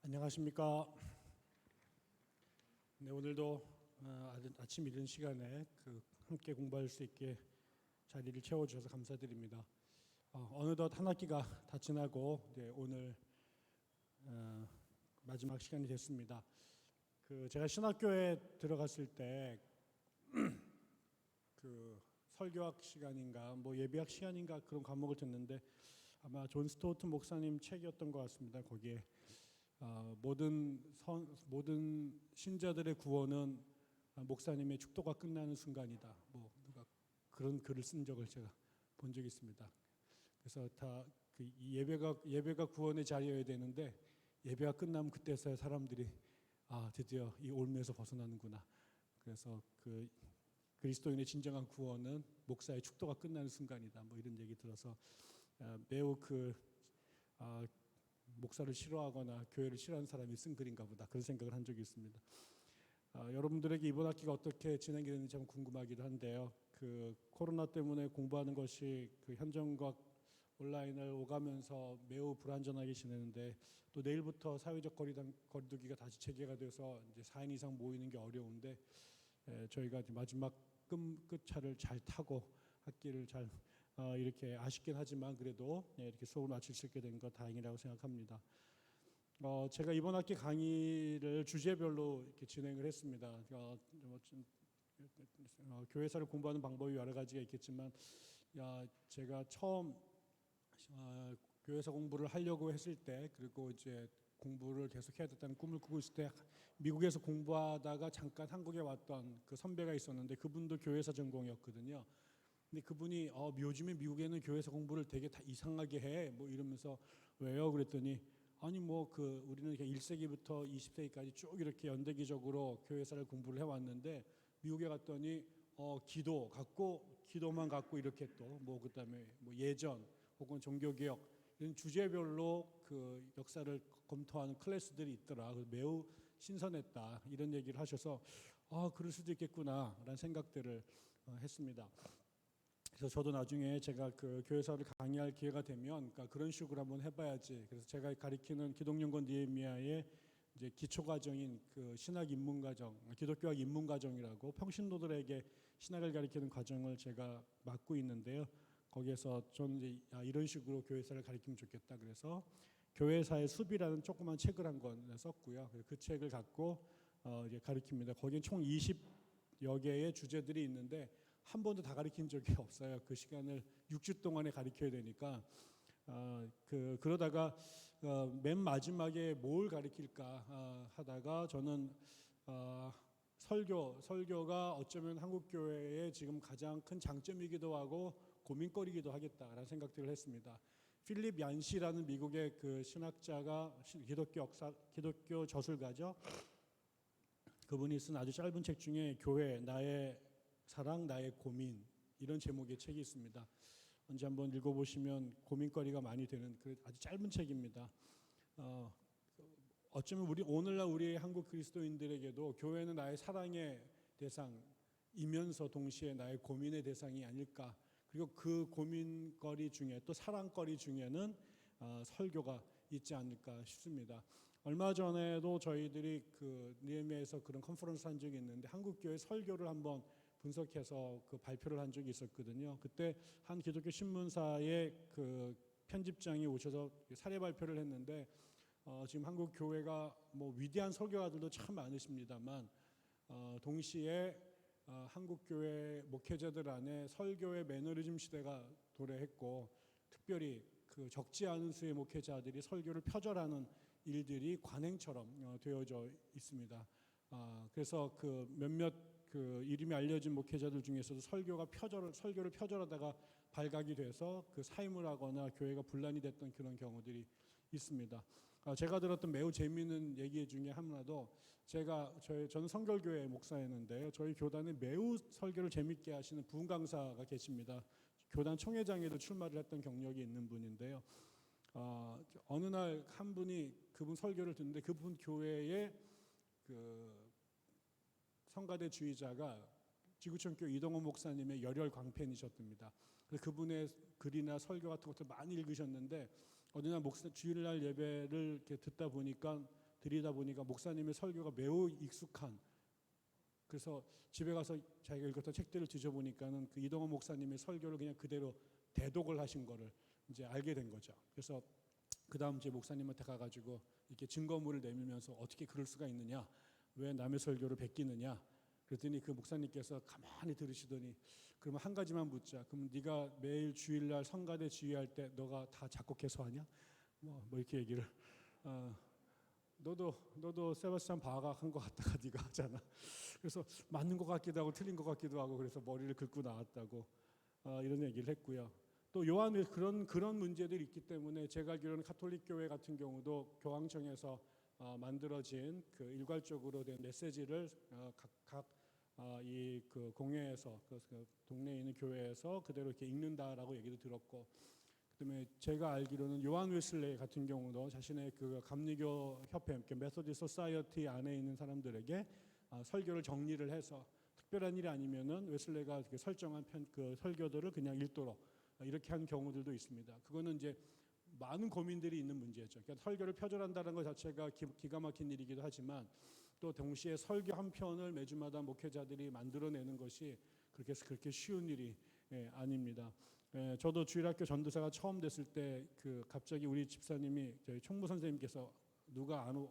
안녕하십니까. 네, 오늘도 아침 이른 시간에 함께 공부할 수 있게 자리를 채워주셔서 감사드립니다. 어느덧 한 학기가 다 지나고 오늘 마지막 시간이 됐습니다. 제가 신학교에 들어갔을 때 설교학 시간인가 예배학 시간인가 그런 과목을 듣는데 아마 존 스토우튼 목사님 책이었던 것 같습니다. 거기에 모든 신자들의 구원은 목사님의 축도가 끝나는 순간이다. 누가 그런 글을 쓴 적을 제가 본 적이 있습니다. 그래서 이 예배가 구원의 자리여야 되는데 예배가 끝나면 그때서야 사람들이 드디어 이 올무에서 벗어나는구나. 그래서 그리스도인의 진정한 구원은 목사의 축도가 끝나는 순간이다. 이런 얘기 들어서 매우 목사를 싫어하거나 교회를 싫어하는 사람이 쓴 글인가 보다 그런 생각을 한 적이 있습니다. 여러분들에게 이번 학기가 어떻게 진행이 되는지 참 궁금하기도 한데요. 코로나 때문에 공부하는 것이 현장과 온라인을 오가면서 매우 불안전하게 지내는데 또 내일부터 사회적 거리두기가 다시 재개가 돼서 이제 4인 이상 모이는 게 어려운데 저희가 마지막 끝차를 잘 타고 학기를 잘 이렇게 아쉽긴 하지만 그래도 이렇게 수업을 마칠 수 있게 된 것 다행이라고 생각합니다. 제가 이번 학기 강의를 주제별로 이렇게 진행을 했습니다. 교회사를 공부하는 방법이 여러 가지가 있겠지만 제가 처음 교회사 공부를 하려고 했을 때 그리고 이제 공부를 계속 해야 됐다는 꿈을 꾸고 있을 때 미국에서 공부하다가 잠깐 한국에 왔던 그 선배가 있었는데 그분도 교회사 전공이었거든요. 근데 그분이 요즘에 미국에는 교회사 공부를 되게 다 이상하게 해 이러면서 왜요? 그랬더니 아니 우리는 1세기부터 20세기까지 쭉 이렇게 연대기적으로 교회사를 공부를 해왔는데 미국에 갔더니 기도만 갖고 이렇게 또 그다음에 예전 혹은 종교개혁 이런 주제별로 역사를 검토하는 클래스들이 있더라. 매우 신선했다 이런 얘기를 하셔서 그럴 수도 있겠구나라는 생각들을 했습니다. 그래서 저도 나중에 제가 교회사를 강의할 기회가 되면 그런 식으로 한번 해봐야지. 그래서 제가 가리키는 기독연구원 느헤미야의 이제 기초 과정인 신학 입문 과정, 기독교학 입문 과정이라고 평신도들에게 신학을 가리키는 과정을 제가 맡고 있는데요. 거기에서 저는 이제 이런 식으로 교회사를 가리키면 좋겠다. 그래서 교회사의 숲이라는 조그만 책을 한 권 썼고요. 그 책을 갖고 이제 가리킵니다. 거기엔 총 20여 개의 주제들이 있는데 한 번도 다 가르친 적이 없어요. 그 시간을 6주 동안에 가르쳐야 되니까 그러다가 맨 마지막에 뭘 가르칠까 하다가 저는 설교가 어쩌면 한국 교회의 지금 가장 큰 장점이기도 하고 고민거리기도 하겠다라는 생각들을 했습니다. 필립 얀시라는 미국의 신학자가 기독교 저술가죠. 그분이 쓴 아주 짧은 책 중에 교회 나의 사랑 나의 고민 이런 제목의 책이 있습니다. 언제 한번 읽어보시면 고민거리가 많이 되는 아주 짧은 책입니다. 어쩌면 오늘날 우리 한국 그리스도인들에게도 교회는 나의 사랑의 대상이면서 동시에 나의 고민의 대상이 아닐까. 그리고 그 고민거리 중에 또 사랑거리 중에는 설교가 있지 않을까 싶습니다. 얼마 전에도 저희들이 느헤미야에서 그런 컨퍼런스 한 적이 있는데 한국 교회 설교를 한번 분석해서 발표를 한 적이 있었거든요. 그때 한 기독교 신문사의 편집장이 오셔서 사례 발표를 했는데 지금 한국 교회가 위대한 설교가들도 참 많으십니다만 동시에 한국 교회 목회자들 안에 설교의 매너리즘 시대가 도래했고 특별히 적지 않은 수의 목회자들이 설교를 표절하는 일들이 관행처럼 되어져 있습니다. 그래서 몇몇 이름이 알려진 목회자들 중에서도 설교를 표절하다가 발각이 돼서 사임을 하거나 교회가 분란이 됐던 그런 경우들이 있습니다. 제가 들었던 매우 재미있는 얘기 중에 하나도 저는 성결교회 목사였는데요. 저희 교단에 매우 설교를 재밌게 하시는 부흥 강사가 계십니다. 교단 총회장에도 출마를 했던 경력이 있는 분인데요. 어느 날 한 분이 그분 설교를 듣는데 그분 교회에 성가대 주의자가 지구촌교회 이동원 목사님의 열혈 광팬이셨답니다. 그분의 글이나 설교 같은 것들 많이 읽으셨는데 어느 날 주일날 예배를 이렇게 듣다 보니까 드리다 보니까 목사님의 설교가 매우 익숙한, 그래서 집에 가서 자기가 읽었던 책들을 뒤져보니까는 그 이동원 목사님의 설교를 그냥 그대로 대독을 하신 거를 이제 알게 된 거죠. 그래서 그 다음 이제 목사님한테 가가지고 이렇게 증거물을 내밀면서 어떻게 그럴 수가 있느냐, 왜 남의 설교를 베끼느냐, 그랬더니 그 목사님께서 가만히 들으시더니 그러면 한 가지만 묻자. 그럼 네가 매일 주일날 성가대 지휘할 때 너가 다 작곡해서 하냐? 뭐 이렇게 얘기를. 너도 세바스찬 바가 한 것 같다가 네가 하잖아. 그래서 맞는 것 같기도 하고 틀린 것 같기도 하고, 그래서 머리를 긁고 나왔다고 이런 얘기를 했고요. 또 요한의 그런 문제들이 있기 때문에 제가 알기로는 가톨릭 교회 같은 경우도 교황청에서 만들어진 그 일괄적으로 된 메시지를 각 이 그 공회에서 그 동네에 있는 교회에서 그대로 이렇게 읽는다라고 얘기도 들었고, 그다음에 제가 알기로는 요한 웨슬레이 같은 경우도 자신의 그 감리교 협회, 메소디스트 소사이어티 안에 있는 사람들에게 설교를 정리를 해서 특별한 일이 아니면은 웨슬레이가 설정한 그 설교들을 그냥 읽도록 이렇게 한 경우들도 있습니다. 그거는 이제 많은 고민들이 있는 문제죠. 그러니까 설교를 표절한다는 것 자체가 기가 막힌 일이기도 하지만, 또 동시에 설교 한 편을 매주마다 목회자들이 만들어내는 것이 그렇게 쉬운 일이 아닙니다. 저도 주일학교 전도사가 처음 됐을 때 그 갑자기 우리 집사님이 저희 총무 선생님께서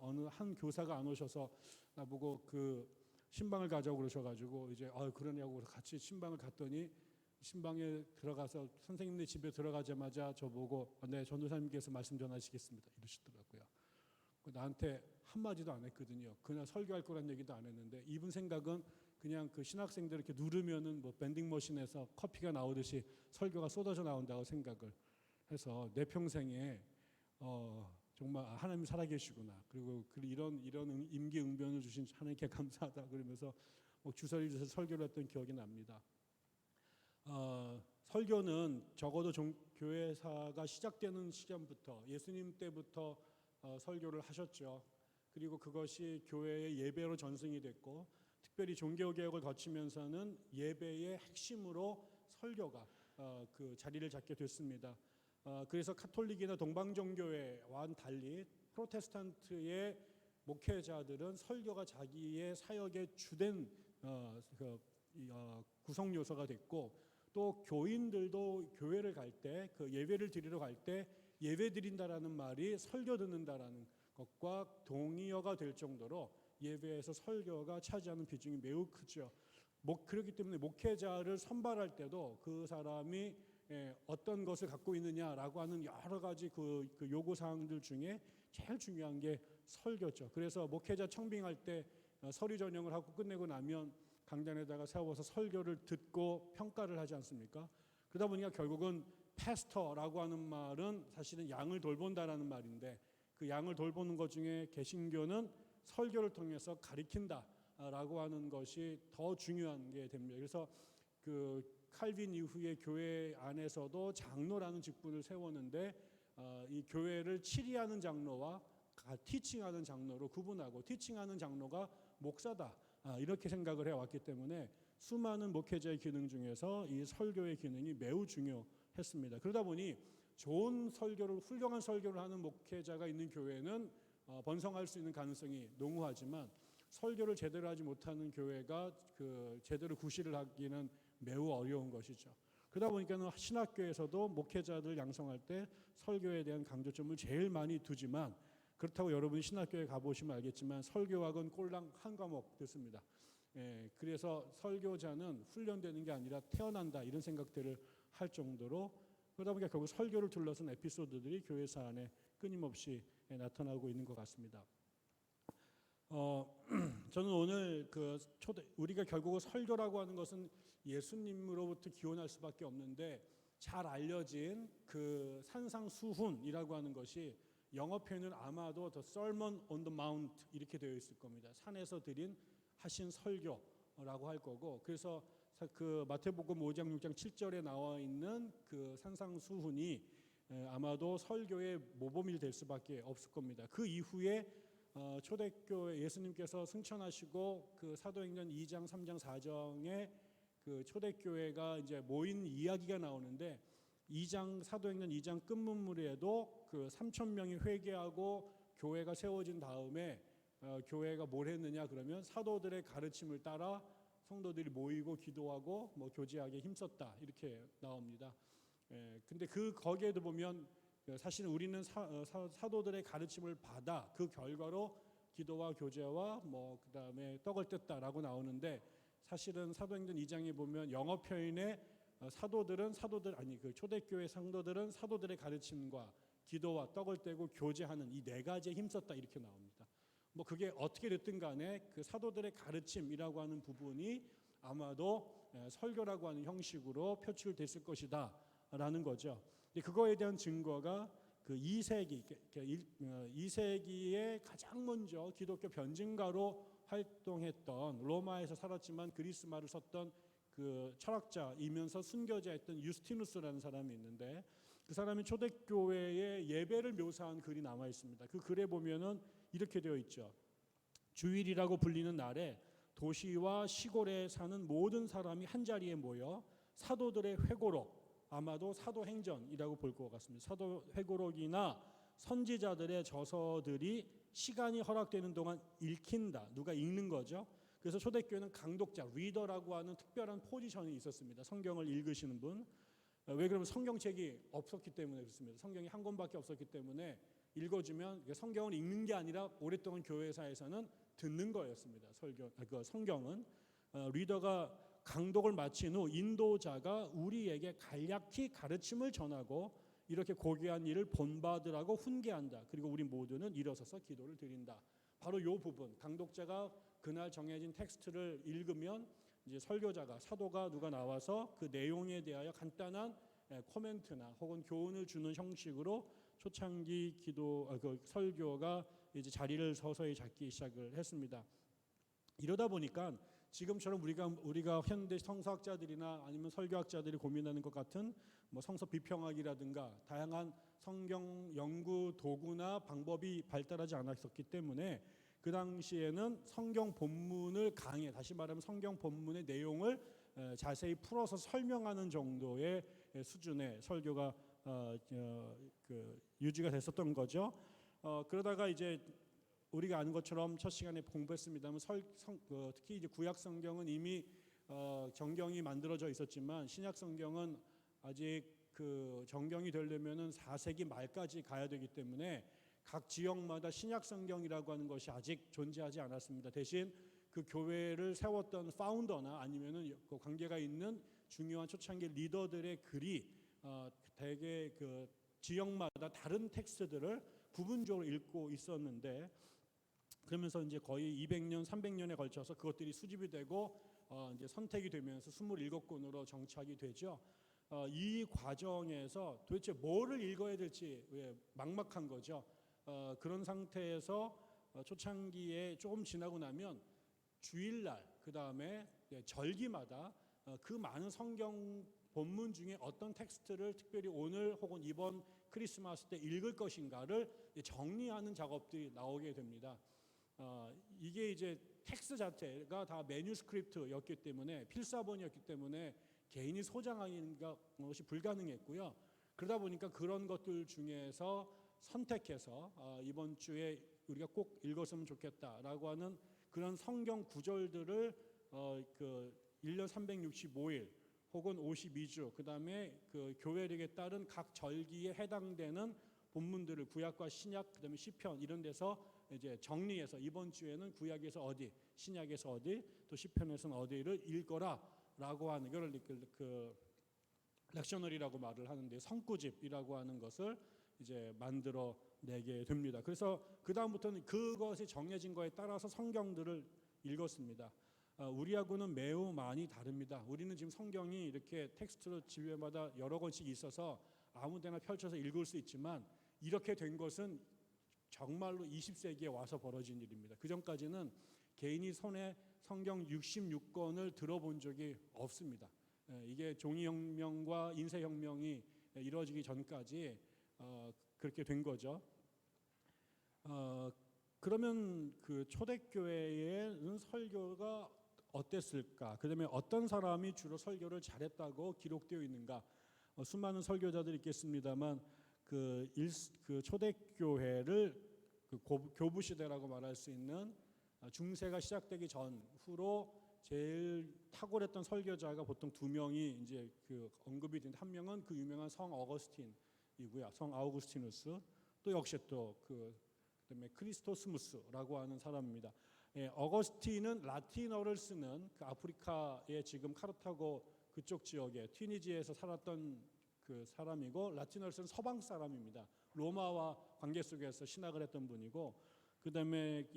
어느 한 교사가 안 오셔서 나보고 그 신방을 가자고 그러셔가지고 이제 그러냐고 같이 신방을 갔더니, 신방에 들어가서 선생님네 집에 들어가자마자 저보고 네, 전도사님께서 말씀 전하시겠습니다 이러시더라고요. 나한테 한마디도 안 했거든요. 그날 설교할 거란 얘기도 안 했는데, 이분 생각은 그냥 그 신학생들 이렇게 누르면은 뭐 밴딩 머신에서 커피가 나오듯이 설교가 쏟아져 나온다고 생각을 해서 내 평생에 정말 하나님 살아계시구나, 그리고 이런 임기응변을 주신 하나님께 감사하다 그러면서 주저리 설교를 했던 기억이 납니다. 설교는 적어도 교회사가 시작되는 시점부터 예수님 때부터 설교를 하셨죠. 그리고 그것이 교회의 예배로 전승이 됐고, 특별히 종교개혁을 거치면서는 예배의 핵심으로 설교가 그 자리를 잡게 됐습니다. 그래서 카톨릭이나 동방종교회와는 달리 프로테스탄트의 목회자들은 설교가 자기의 사역의 주된 구성 요소가 됐고, 또 교인들도 교회를 갈 때, 그 예배를 드리러 갈 때 예배 드린다라는 말이 설교 듣는다라는 것과 동의어가 될 정도로 예배에서 설교가 차지하는 비중이 매우 크죠. 그렇기 때문에 목회자를 선발할 때도 그 사람이 어떤 것을 갖고 있느냐라고 하는 여러 가지 그 요구 사항들 중에 제일 중요한 게 설교죠. 그래서 목회자 청빙할 때 서류 전형을 하고 끝내고 나면 강단에다가 세워서 설교를 듣고 평가를 하지 않습니까? 그러다 보니까 결국은 패스터라고 하는 말은 사실은 양을 돌본다라는 말인데, 그 양을 돌보는 것 중에 개신교는 설교를 통해서 가리킨다라고 하는 것이 더 중요한 게 됩니다. 그래서 그 칼빈 이후에 교회 안에서도 장로라는 직분을 세웠는데, 이 교회를 치리하는 장로와 티칭하는 장로로 구분하고, 티칭하는 장로가 목사다 이렇게 생각을 해왔기 때문에 수많은 목회자의 기능 중에서 이 설교의 기능이 매우 중요했습니다. 그러다 보니 좋은 설교를, 훌륭한 설교를 하는 목회자가 있는 교회는 번성할 수 있는 가능성이 농후하지만, 설교를 제대로 하지 못하는 교회가 제대로 구실을 하기는 매우 어려운 것이죠. 그러다 보니까는 신학교에서도 목회자들 양성할 때 설교에 대한 강조점을 제일 많이 두지만, 그렇다고 여러분이 신학교에 가보시면 알겠지만 설교학은 꼴랑 한 과목 듣습니다. 그래서 설교자는 훈련되는 게 아니라 태어난다 이런 생각들을 할 정도로, 그러다 보니까 결국 설교를 둘러싼 에피소드들이 교회사 안에 끊임없이 나타나고 있는 것 같습니다. 저는 오늘 우리가 결국 설교라고 하는 것은 예수님으로부터 기원할 수밖에 없는데, 잘 알려진 그 산상수훈이라고 하는 것이 영어 표현은 아마도 The Sermon on the Mount 이렇게 되어 있을 겁니다. 산에서 하신 설교라고 할 거고, 그래서 그 마태복음 5장 6장 7절에 나와 있는 그 산상수훈이 아마도 설교의 모범이 될 수밖에 없을 겁니다. 그 이후에 초대교회 예수님께서 승천하시고 그 사도행전 2장 3장 4장에 그 초대교회가 이제 모인 이야기가 나오는데, 사도행전 2장 끝문물에도 그 3,000명이 회개하고 교회가 세워진 다음에 교회가 뭘 했느냐 그러면 사도들의 가르침을 따라 성도들이 모이고 기도하고 뭐 교제하게 힘썼다 이렇게 나옵니다. 근데 거기에도 보면 사실은 우리는 사도들의 가르침을 받아 그 결과로 기도와 교제와 뭐 그다음에 떡을 뜯다라고 나오는데 사실은 사도행전 2장에 보면 영어 표현에 그 초대교회 성도들은 사도들의 가르침과 기도와 떡을 떼고 교제하는 이 네 가지에 힘썼다 이렇게 나옵니다. 뭐 그게 어떻게 됐든 간에 그 사도들의 가르침이라고 하는 부분이 아마도 설교라고 하는 형식으로 표출됐을 것이다라는 거죠. 그거에 대한 증거가 그 2세기에 가장 먼저 기독교 변증가로 활동했던 로마에서 살았지만 그리스말을 썼던 그 철학자이면서 순교자였던 유스티누스라는 사람이 있는데 그 사람이 초대교회의 예배를 묘사한 글이 남아 있습니다. 그 글에 보면은 이렇게 되어 있죠. 주일이라고 불리는 날에 도시와 시골에 사는 모든 사람이 한 자리에 모여 사도들의 회고록, 아마도 사도행전이라고 볼 것 같습니다. 사도회고록이나 선지자들의 저서들이 시간이 허락되는 동안 읽힌다. 누가 읽는 거죠. 그래서 초대교회는 강독자, 리더라고 하는 특별한 포지션이 있었습니다. 성경을 읽으시는 분. 왜 그러면 성경책이 없었기 때문에 그렇습니다. 성경이 한 권밖에 없었기 때문에 읽어주면 성경을 읽는 게 아니라 오랫동안 교회사에서는 듣는 거였습니다. 성경은 리더가 강독을 마친 후 인도자가 우리에게 간략히 가르침을 전하고 이렇게 고귀한 일을 본받으라고 훈계한다. 그리고 우리 모두는 일어서서 기도를 드린다. 바로 이 부분, 강독자가 그날 정해진 텍스트를 읽으면 이제 설교자가 사도가 누가 나와서 그 내용에 대하여 간단한 코멘트나 혹은 교훈을 주는 형식으로 초창기 설교가 이제 자리를 서서히 잡기 시작을 했습니다. 이러다 보니까 지금처럼 우리가 현대 성서학자들이나 아니면 설교학자들이 고민하는 것 같은 뭐 성서 비평학이라든가 다양한 성경 연구 도구나 방법이 발달하지 않았었기 때문에 그 당시에는 성경 본문을 다시 말하면 성경 본문의 내용을 자세히 풀어서 설명하는 정도의 수준의 설교가 유지가 됐었던 거죠. 그러다가 이제 우리가 아는 것처럼 첫 시간에 공부했습니다만 특히 이제 구약 성경은 이미 정경이 만들어져 있었지만 신약 성경은 아직 그 정경이 되려면은 4세기 말까지 가야 되기 때문에 각 지역마다 신약 성경이라고 하는 것이 아직 존재하지 않았습니다. 대신 그 교회를 세웠던 파운더나 아니면은 그 관계가 있는 중요한 초창기 리더들의 글이 대개 그 지역마다 다른 텍스트들을 부분적으로 읽고 있었는데 그러면서 이제 거의 200년, 300년에 걸쳐서 그것들이 수집이 되고 이제 선택이 되면서 27권으로 정착이 되죠. 이 과정에서 도대체 뭐를 읽어야 될지 막막한 거죠. 그런 상태에서 초창기에 조금 지나고 나면 주일날 그 다음에 절기마다 그 많은 성경 본문 중에 어떤 텍스트를 특별히 오늘 혹은 이번 크리스마스 때 읽을 것인가를 정리하는 작업들이 나오게 됩니다. 이게 이제 텍스트 자체가 다 매뉴스크립트였기 때문에 필사본이었기 때문에 개인이 소장하는 것이 불가능했고요. 그러다 보니까 그런 것들 중에서 선택해서 이번 주에 우리가 꼭 읽었으면 좋겠다라고 하는 그런 성경 구절들을 그 1년 365일 혹은 52주 그다음에 그 교회력에 따른 각 절기에 해당되는 본문들을 구약과 신약 그다음에 시편 이런 데서 이제 정리해서 이번 주에는 구약에서 어디, 신약에서 어디, 또 시편에서는 어디를 읽거라라고 하는 이걸 그 렉셔너리라고 말을 하는데 성구집이라고 하는 것을 이제 만들어 내게 됩니다. 그래서 그 다음부터는 그것이 정해진 거에 따라서 성경들을 읽었습니다. 우리하고는 매우 많이 다릅니다. 우리는 지금 성경이 이렇게 텍스트로 집에마다 여러 권씩 있어서 아무데나 펼쳐서 읽을 수 있지만 이렇게 된 것은 정말로 20세기에 와서 벌어진 일입니다. 그 전까지는 개인이 손에 성경 66권을 들어본 적이 없습니다. 이게 종이혁명과 인쇄혁명이 이루어지기 전까지 그렇게 된 거죠. 그러면 그 초대교회에는 설교가 어땠을까? 그다음에 어떤 사람이 주로 설교를 잘했다고 기록되어 있는가? 수많은 설교자들이 있겠습니다만 그 초대교회를 교부 시대라고 말할 수 있는 중세가 시작되기 전후로 제일 탁월했던 설교자가 보통 두 명이 이제 그 언급이 되는데, 한 명은 그 유명한 성 어거스틴이고요, 성 아우구스티누스, 또 역시 그다음에 크리스토스무스라고 하는 사람입니다. 어거스틴은 라틴어를 쓰는 그 아프리카의 지금 카르타고 그쪽 지역에 튀니지에서 살았던 그 사람이고, 라틴어를 쓰는 서방 사람입니다. 로마와 관계 속에서 신학을 했던 분이고, 그다음에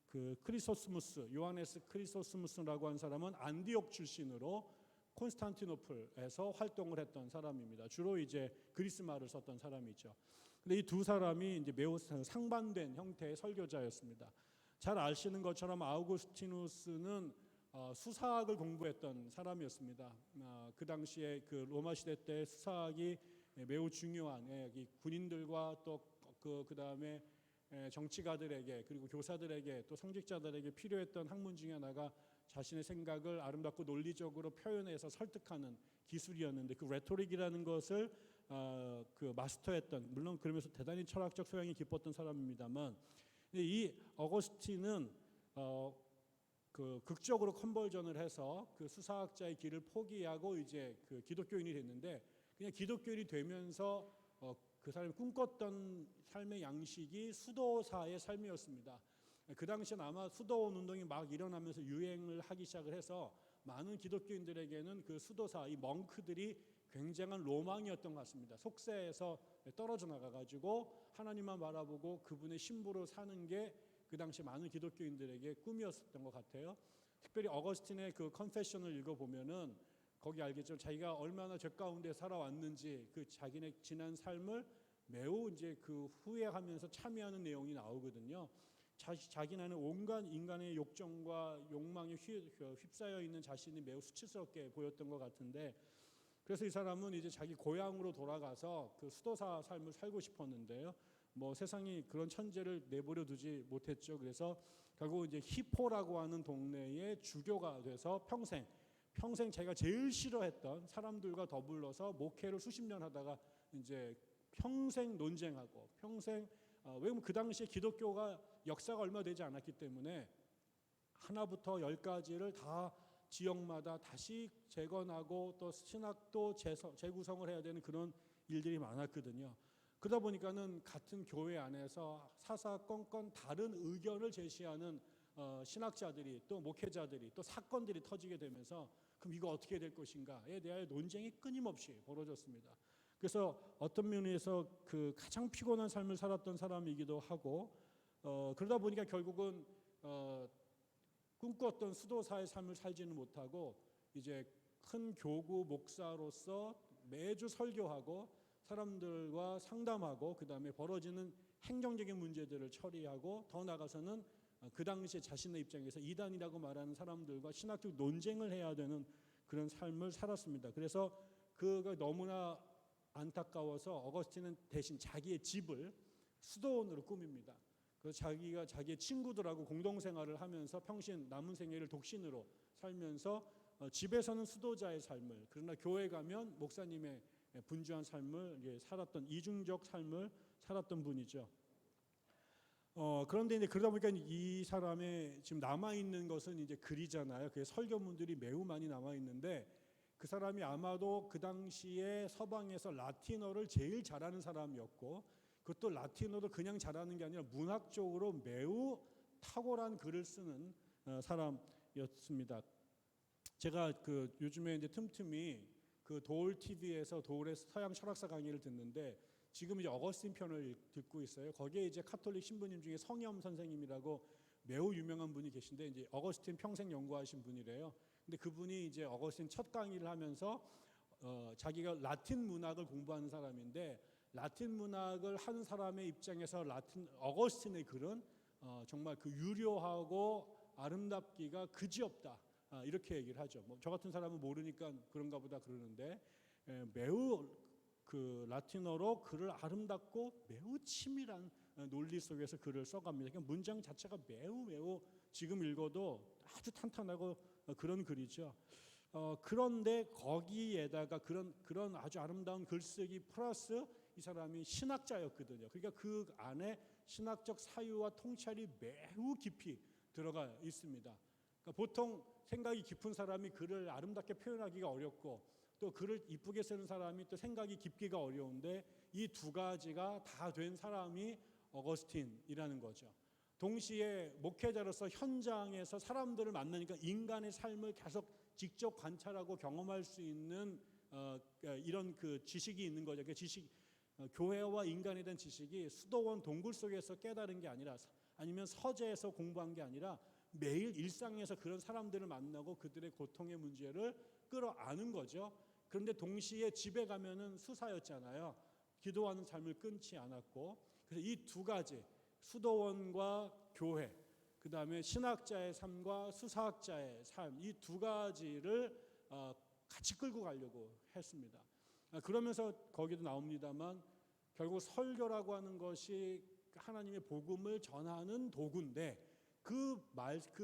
그 크리소스무스, 요하네스 크리소스무스라고 하는 사람은 안디옥 출신으로 콘스탄티노플에서 활동을 했던 사람입니다. 주로 이제 그리스 말을 썼던 사람이죠. 근데 이 두 사람이 이제 매우 상반된 형태의 설교자였습니다. 잘 아시는 것처럼 아우구스티누스는 수사학을 공부했던 사람이었습니다. 그 당시에 그 로마 시대 때 수사학이 매우 중요한, 군인들과 또 그다음에 정치가들에게, 그리고 교사들에게, 또 성직자들에게 필요했던 학문 중에 하나가 자신의 생각을 아름답고 논리적으로 표현해서 설득하는 기술이었는데, 그 레토릭이라는 것을 그 마스터했던, 물론 그러면서 대단히 철학적 소양이 깊었던 사람입니다만, 이 어거스틴은 그 극적으로 컨버전을 해서 그 수사학자의 길을 포기하고 이제 그 기독교인이 됐는데, 그냥 기독교인이 되면서 그 사람이 꿈꿨던 삶의 양식이 수도사의 삶이었습니다. 그 당시엔 아마 수도원 운동이 막 일어나면서 유행을 하기 시작을 해서 많은 기독교인들에게는 그 수도사, 이 멍크들이 굉장한 로망이었던 것 같습니다. 속세에서 떨어져 나가가지고 하나님만 바라보고 그분의 신부로 사는 게 그 당시 많은 기독교인들에게 꿈이었던 것 같아요. 특별히 어거스틴의 그 컨페셔널을 읽어보면은 거기 알겠죠. 자기가 얼마나 죄 가운데 살아왔는지, 그 자기네 지난 삶을 매우 이제 그 후회하면서 참여하는 내용이 나오거든요. 자기는 온갖 인간의 욕정과 욕망에 휩싸여 있는 자신이 매우 수치스럽게 보였던 것 같은데, 그래서 이 사람은 이제 자기 고향으로 돌아가서 그 수도사 삶을 살고 싶었는데요. 뭐 세상이 그런 천재를 내버려 두지 못했죠. 그래서 결국 이제 히포라고 하는 동네의 주교가 돼서 평생 자기가 제일 싫어했던 사람들과 더불어서 목회를 수십 년 하다가 이제 평생 논쟁하고, 왜냐면 그 당시에 기독교가 역사가 얼마 되지 않았기 때문에 하나부터 10가지를 다 지역마다 다시 재건하고 또 신학도 재구성을 해야 되는 그런 일들이 많았거든요. 그러다 보니까는 같은 교회 안에서 사사건건 다른 의견을 제시하는 신학자들이, 또 목회자들이, 또 사건들이 터지게 되면서 그럼 이거 어떻게 될 것인가에 대한 논쟁이 끊임없이 벌어졌습니다. 그래서 어떤 면에서 그 가장 피곤한 삶을 살았던 사람이기도 하고, 그러다 보니까 결국은 꿈꿨던 수도사의 삶을 살지는 못하고 이제 큰 교구 목사로서 매주 설교하고 사람들과 상담하고, 그 다음에 벌어지는 행정적인 문제들을 처리하고, 더 나아가서는 그 당시에 자신의 입장에서 이단이라고 말하는 사람들과 신학적 논쟁을 해야 되는 그런 삶을 살았습니다. 그래서 그가 너무나 안타까워서 어거스틴은 대신 자기의 집을 수도원으로 꾸밉니다. 그래서 자기가 자기의 친구들하고 공동생활을 하면서 평신 남은 생애를 독신으로 살면서 집에서는 수도자의 삶을, 그러나 교회 가면 목사님의 분주한 삶을 살았던, 이중적 삶을 살았던 분이죠. 그런데 이제 그러다 보니까 이 사람의 지금 남아 있는 것은 이제 글이잖아요. 그 설교문들이 매우 많이 남아 있는데, 그 사람이 아마도 그 당시에 서방에서 라틴어를 제일 잘하는 사람이었고, 그것도 라틴어도 그냥 잘하는 게 아니라 문학적으로 매우 탁월한 글을 쓰는 사람이었습니다. 제가 그 요즘에 이제 틈틈이 그 도울 TV에서 도울의 서양 철학사 강의를 듣는데, 지금 이제 어거스틴 편을 듣고 있어요. 거기에 이제 카톨릭 신부님 중에 성염 선생님이라고 매우 유명한 분이 계신데, 이제 어거스틴 평생 연구하신 분이래요. 근데 그분이 이제 어거스틴 첫 강의를 하면서 자기가 라틴 문학을 공부하는 사람인데, 라틴 문학을 하는 사람의 입장에서 어거스틴의 글은 정말 그 유려하고 아름답기가 그지없다, 이렇게 얘기를 하죠. 뭐 저 같은 사람은 모르니까 그런가 보다 그러는데, 매우 그 라틴어로 글을 아름답고 매우 치밀한 논리 속에서 글을 써갑니다. 그러니까 문장 자체가 매우 지금 읽어도 아주 탄탄하고 그런 글이죠. 그런데 거기에다가 그런 아주 아름다운 글쓰기 플러스 이 사람이 신학자였거든요. 그러니까 그 안에 신학적 사유와 통찰이 매우 깊이 들어가 있습니다. 그러니까 보통 생각이 깊은 사람이 글을 아름답게 표현하기가 어렵고 또 글을 이쁘게 쓰는 사람이 또 생각이 깊기가 어려운데 이 두 가지가 다 된 사람이 어거스틴이라는 거죠. 동시에 목회자로서 현장에서 사람들을 만나니까 인간의 삶을 계속 직접 관찰하고 경험할 수 있는 이런 그 지식이 있는 거죠. 그 지식, 교회와 인간에 대한 지식이 수도원 동굴 속에서 깨달은 게 아니라 아니면 서재에서 공부한 게 아니라 매일 일상에서 그런 사람들을 만나고 그들의 고통의 문제를 끌어안은 거죠. 그런데 동시에 집에 가면은 수사였잖아요. 기도하는 삶을 끊지 않았고, 그래서 이 두 가지 수도원과 교회, 그 다음에 신학자의 삶과 수사학자의 삶, 이 두 가지를 같이 끌고 가려고 했습니다. 그러면서 거기도 나옵니다만 결국 설교라고 하는 것이 하나님의 복음을 전하는 도구인데 그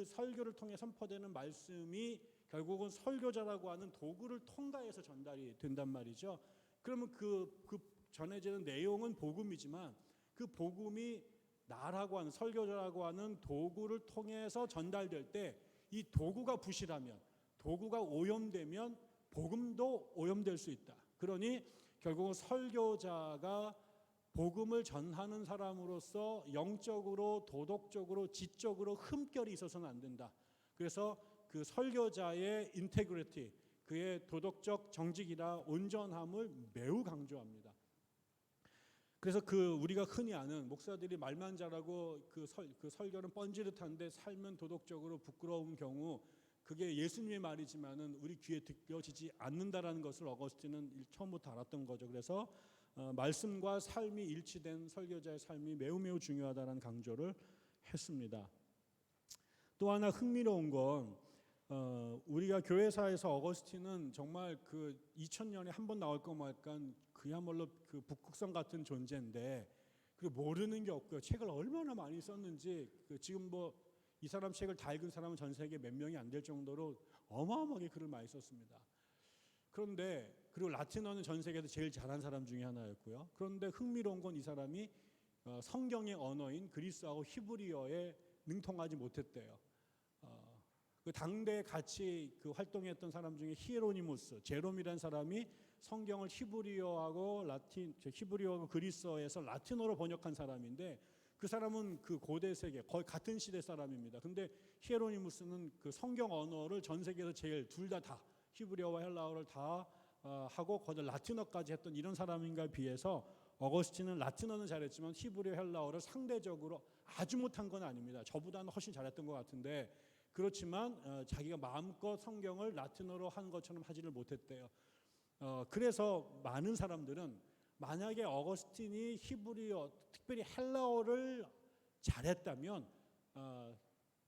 설교를 통해 선포되는 말씀이 결국은 설교자라고 하는 도구를 통과해서 전달이 된단 말이죠. 그러면 그 전해지는 내용은 복음이지만 그 복음이 나라고 하는 설교자라고 하는 도구를 통해서 전달될 때 이 도구가 부실하면, 도구가 오염되면 복음도 오염될 수 있다. 그러니 결국은 설교자가 복음을 전하는 사람으로서 영적으로, 도덕적으로, 지적으로 흠결이 있어서는 안 된다. 그래서 그 설교자의 인테그리티, 그의 도덕적 정직이나 온전함을 매우 강조합니다. 그래서 우리가 흔히 아는 목사들이 말만 잘하고 그 설교는 뻔지르한데 삶은 도덕적으로 부끄러운 경우, 그게 예수님의 말이지만은 우리 귀에 들려지지 않는다라는 것을 어거스틴은 처음부터 알았던 거죠. 그래서 말씀과 삶이 일치된 설교자의 삶이 매우 중요하다는 강조를 했습니다. 또 하나 흥미로운 건 우리가 교회사에서 어거스틴은 정말 그 2000년에 한 번 나올까 말까 그야말로 그 북극성 같은 존재인데, 그리고 모르는 게 없고요. 책을 얼마나 많이 썼는지 지금 이 사람 책을 다 읽은 사람은 전 세계 몇 명이 안 될 정도로 어마어마하게 글을 많이 썼습니다. 그런데 그리고 라틴어는 전 세계에서 제일 잘한 사람 중에 하나였고요. 그런데 흥미로운 건 이 사람이 성경의 언어인 그리스어하고 히브리어에 능통하지 못했대요. 그 당대에 같이 활동했던 사람 중에 히에로니무스, 제롬이라는 사람이 성경을 히브리어하고 그리스어에서 라틴어로 번역한 사람인데 그 사람은 그 고대 세계 거의 같은 시대 사람입니다. 근데 히에로니무스는 그 성경 언어를 전 세계에서 제일 둘 다 히브리어와 헬라어를 다 하고 거기다 라틴어까지 했던 이런 사람인가에 비해서 어거스틴은 라틴어는 잘했지만 히브리어, 헬라어를 상대적으로 아주 못한 건 아닙니다. 저보다는 훨씬 잘했던 것 같은데, 그렇지만 자기가 마음껏 성경을 라틴어로 한 것처럼 하지를 못했대요. 그래서 많은 사람들은 만약에 어거스틴이 히브리어, 특별히 헬라어를 잘했다면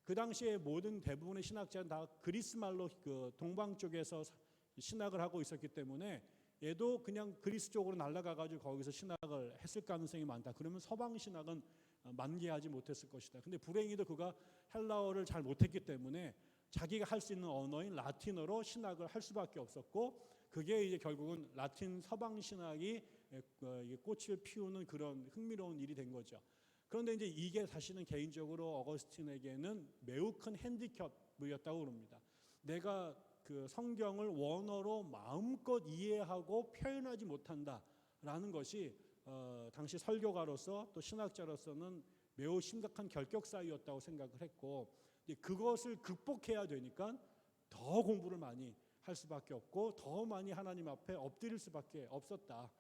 그 당시에 모든 대부분의 신학자는 다 그리스 말로 그 동방 쪽에서 신학을 하고 있었기 때문에 얘도 그냥 그리스 쪽으로 날아가가지고 거기서 신학을 했을 가능성이 많다. 그러면 서방 신학은 만개하지 못했을 것이다. 근데 불행히도 그가 헬라어를 잘 못했기 때문에 자기가 할 수 있는 언어인 라틴어로 신학을 할 수밖에 없었고, 그게 이제 결국은 라틴 서방 신학이 꽃을 피우는 그런 흥미로운 일이 된 거죠. 그런데 이제 이게 사실은 개인적으로 어거스틴에게는 매우 큰 핸디캡이었다고 그럽니다. 내가 그 성경을 원어로 마음껏 이해하고 표현하지 못한다라는 것이 당시 설교가로서 또 신학자로서는 매우 심각한 결격사유였다고 생각을 했고, 그것을 극복해야 되니까 더 공부를 많이 할 수밖에 없고 더 많이 하나님 앞에 엎드릴 수밖에 없었다.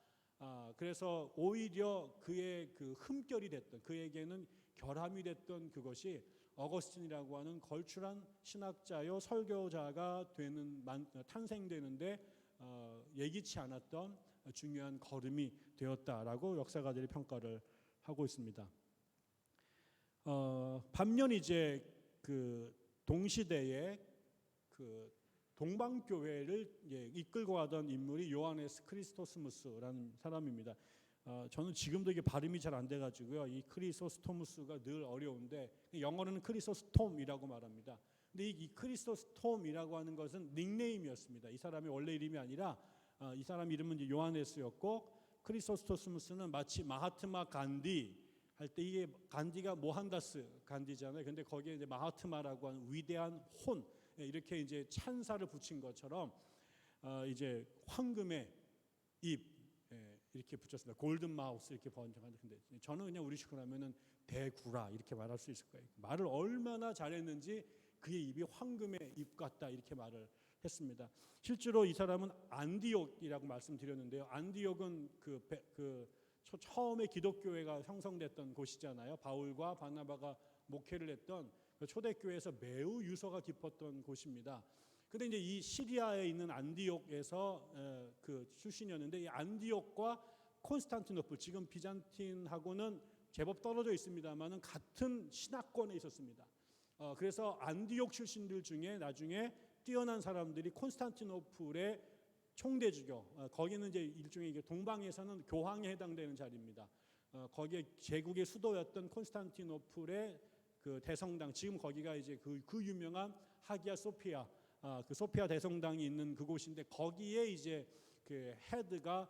그래서 오히려 그의 그 흠결이 됐던, 그에게는 결함이 됐던 그것이 어거스틴이라고 하는 걸출한 신학자요 설교자가 탄생되는데 예기치 않았던 중요한 걸음이 되었다라고 역사가들이 평가를 하고 있습니다. 반면 이제 그 동시대에 그 동방교회를 이끌고 가던 인물이 요하네스 크리스토스무스라는 사람입니다. 저는 지금도 이게 발음이 잘 안 돼가지고요. 이 크리소스토무스가 늘 어려운데 영어로는 크리소스톰이라고 말합니다. 근데 이 크리소스톰이라고 하는 것은 닉네임이었습니다. 이 사람의 원래 이름이 아니라 이 사람 이름은 이제 요하네스였고, 크리소스토스무스는 마치 마하트마 간디 할 때 이게 간디가 모한다스 간디잖아요. 근데 거기에 이제 마하트마라고 하는 위대한 혼 이렇게 이제 찬사를 붙인 것처럼 이제 황금의 입 이렇게 붙였습니다. 골든 마우스 이렇게 번역하는데 저는 그냥 우리식으로 하면은 대구라 이렇게 말할 수 있을 거예요. 말을 얼마나 잘했는지 그의 입이 황금의 입 같다 이렇게 말을 했습니다. 실제로 이 사람은 안디옥이라고 말씀드렸는데요. 안디옥은 처음에 기독교회가 형성됐던 곳이잖아요. 바울과 바나바가 목회를 했던 그 초대교회에서 매우 유서가 깊었던 곳입니다. 근데 이제 이 시리아에 있는 안디옥에서 그 출신이었는데 이 안디옥과 콘스탄티노플 지금 비잔틴하고는 제법 떨어져 있습니다만은 같은 신화권에 있었습니다. 그래서 안디옥 출신들 중에 나중에 뛰어난 사람들이 콘스탄티노플의 총대주교, 거기는 이제 일종의 동방에서는 교황에 해당되는 자리입니다. 거기에 제국의 수도였던 콘스탄티노플의 그 대성당, 지금 거기가 이제 그 유명한 하기야 소피아, 그 소피아 대성당이 있는 그곳인데 거기에 이제 그 헤드가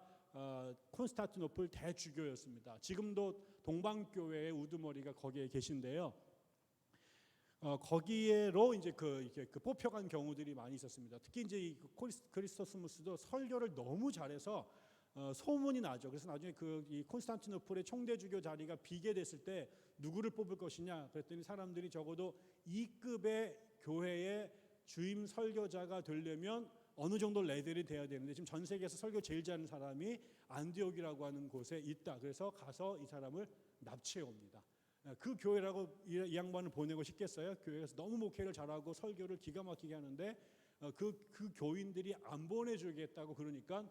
콘스탄티노플 대주교였습니다. 지금도 동방교회의 우두머리가 거기에 계신데요. 거기에로 이제 그 뽑혀간 경우들이 많이 있었습니다. 특히 이제 이 크리스토스무스도 설교를 너무 잘해서 소문이 나죠. 그래서 나중에 이 콘스탄티노플의 총대주교 자리가 비게 됐을 때 누구를 뽑을 것이냐 그랬더니 사람들이 적어도 2급의 교회의 주임 설교자가 되려면 어느 정도 레벨이 돼야 되는데 지금 전 세계에서 설교 제일 잘하는 사람이 안디옥이라고 하는 곳에 있다. 그래서 가서 이 사람을 납치해 옵니다. 그 교회라고 이 양반을 보내고 싶겠어요? 교회에서 너무 목회를 잘하고 설교를 기가 막히게 하는데 그 교인들이 안 보내주겠다고 그러니까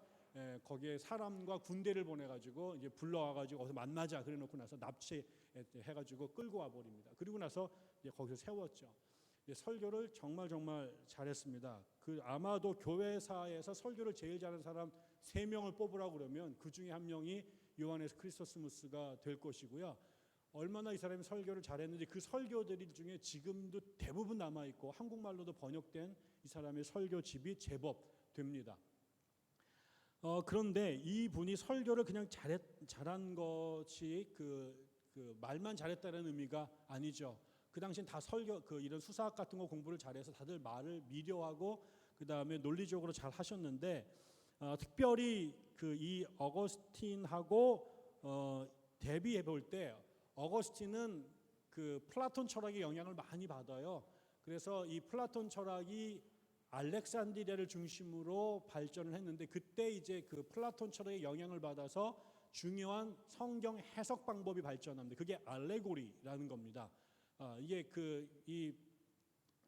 거기에 사람과 군대를 보내가지고 이제 불러와가지고 어서 만나자 그래놓고 나서 납치해가지고 끌고 와버립니다. 그리고 나서 이제 거기서 세웠죠. 설교를 정말 잘했습니다. 아마도 교회사에서 설교를 제일 잘하는 사람 3명을 뽑으라고 그러면 그 중에 한 명이 요하네스 크리스토스무스가 될 것이고요. 얼마나 이 사람이 설교를 잘했는지 그 설교들 중에 지금도 대부분 남아있고 한국말로도 번역된 이 사람의 설교집이 제법 됩니다. 그런데 이 분이 설교를 그냥 잘한 것이 그 말만 잘했다는 의미가 아니죠. 그 당시엔 다 이런 수사학 같은 거 공부를 잘해서 다들 말을 미려하고 그 다음에 논리적으로 잘 하셨는데 특별히 이 어거스틴하고 대비해 볼 때 어거스틴은 그 플라톤 철학의 영향을 많이 받아요. 그래서 이 플라톤 철학이 알렉산드리아를 중심으로 발전을 했는데 그때 이제 그 플라톤 철학의 영향을 받아서 중요한 성경 해석 방법이 발전합니다. 그게 알레고리라는 겁니다. 이게 이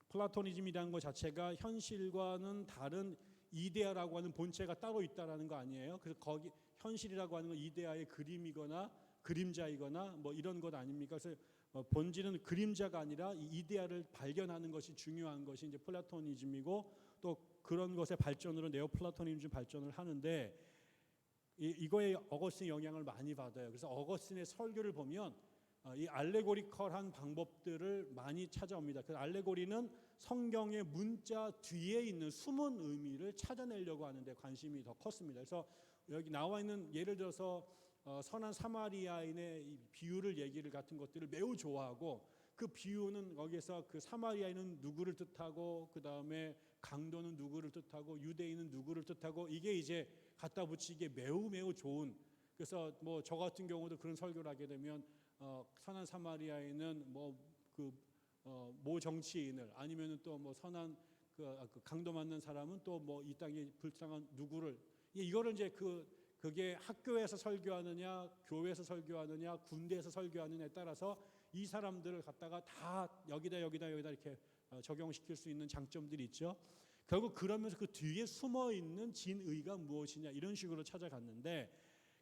플라토니즘이라는 것 자체가 현실과는 다른 이데아라고 하는 본체가 따로 있다라는 거 아니에요. 그래서 거기 현실이라고 하는 건 이데아의 그림이거나 그림자이거나 뭐 이런 것 아닙니까? 그래서 본질은 그림자가 아니라 이 이데아를 발견하는 것이 중요한 것이 이제 플라토니즘이고 또 그런 것의 발전으로 네오플라토니즘 발전을 하는데 이거에 어거스틴 영향을 많이 받아요. 그래서 어거스틴의 설교를 보면 이 알레고리컬한 방법들을 많이 찾아옵니다. 그 알레고리는 성경의 문자 뒤에 있는 숨은 의미를 찾아내려고 하는데 관심이 더 컸습니다. 그래서 여기 나와 있는 예를 들어서 선한 사마리아인의 이 비유를 얘기를 같은 것들을 매우 좋아하고 그 비유는 거기에서 그 사마리아인은 누구를 뜻하고 그 다음에 강도는 누구를 뜻하고 유대인은 누구를 뜻하고 이게 이제 갖다 붙이기에 매우 좋은 그래서 뭐 저 같은 경우도 그런 설교를 하게 되면 선한 사마리아인은 모 정치인을 아니면은 또 뭐 선한 그 강도 맞는 사람은 또 뭐 이 땅에 불쌍한 누구를 이거를 이제 그게 학교에서 설교하느냐 교회에서 설교하느냐 군대에서 설교하느냐에 따라서 이 사람들을 갖다가 다 여기다 이렇게 적용시킬 수 있는 장점들이 있죠. 결국 그러면서 그 뒤에 숨어 있는 진의가 무엇이냐 이런 식으로 찾아갔는데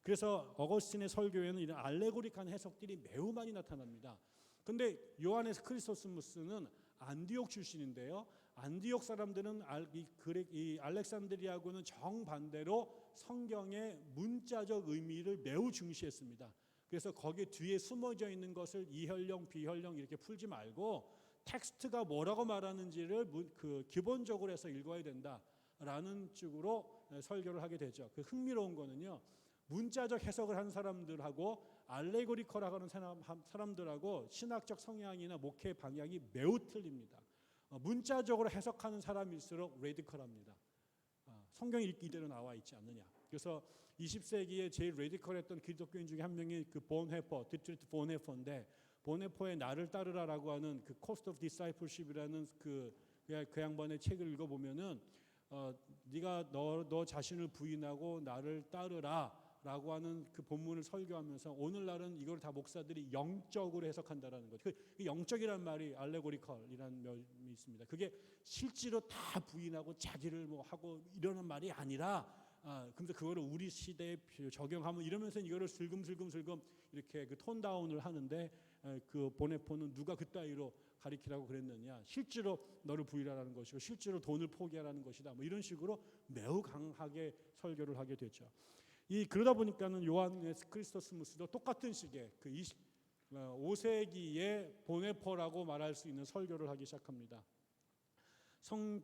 그래서 어거스틴의 설교에는 이런 알레고릭한 해석들이 매우 많이 나타납니다. 근데 요하네스 크리스토스무스는 안디옥 출신인데요. 안디옥 사람들은 이 알렉산드리아하고는 정반대로 성경의 문자적 의미를 매우 중시했습니다. 그래서 거기에 뒤에 숨어져 있는 것을 이혈령, 비혈령 이렇게 풀지 말고 텍스트가 뭐라고 말하는지를 기본적으로 해서 읽어야 된다라는 쪽으로 설교를 하게 되죠. 그 흥미로운 거는요. 문자적 해석을 한 사람들하고 알레고리컬하고 하는 사람들하고 신학적 성향이나 목회 방향이 매우 틀립니다. 문자적으로 해석하는 사람일수록 레디컬합니다. 성경이 이대로 나와 있지 않느냐. 그래서 20세기에 제일 레디컬했던 기독교인 중에 한 명이 그 본헤퍼, 디트리트 본헤퍼인데, 본헤퍼의 나를 따르라라고 하는 그 Cost of Discipleship이라는 그 양반의 책을 읽어보면은 네가 너 자신을 부인하고 나를 따르라라고 하는 그 본문을 설교하면서 오늘날은 이걸 다 목사들이 영적으로 해석한다라는 거죠. 그 영적이란 말이 알레고리컬이라는 면이 있습니다. 그게 실제로 다 부인하고 자기를 뭐 하고 이러는 말이 아니라, 그래서 그거를 우리 시대에 적용하면 이러면서 이거를 슬금슬금 이렇게 그 톤 다운을 하는데, 그 보네포는 누가 그따위로 가리키라고 그랬느냐, 실제로 너를 부인하라는 것이고 실제로 돈을 포기하라는 것이다, 뭐 이런 식으로 매우 강하게 설교를 하게 되죠. 그러다 보니까는 요한네스 크리스토스무스도 똑같은 식의 그 5세기의 보네포라고 말할 수 있는 설교를 하기 시작합니다.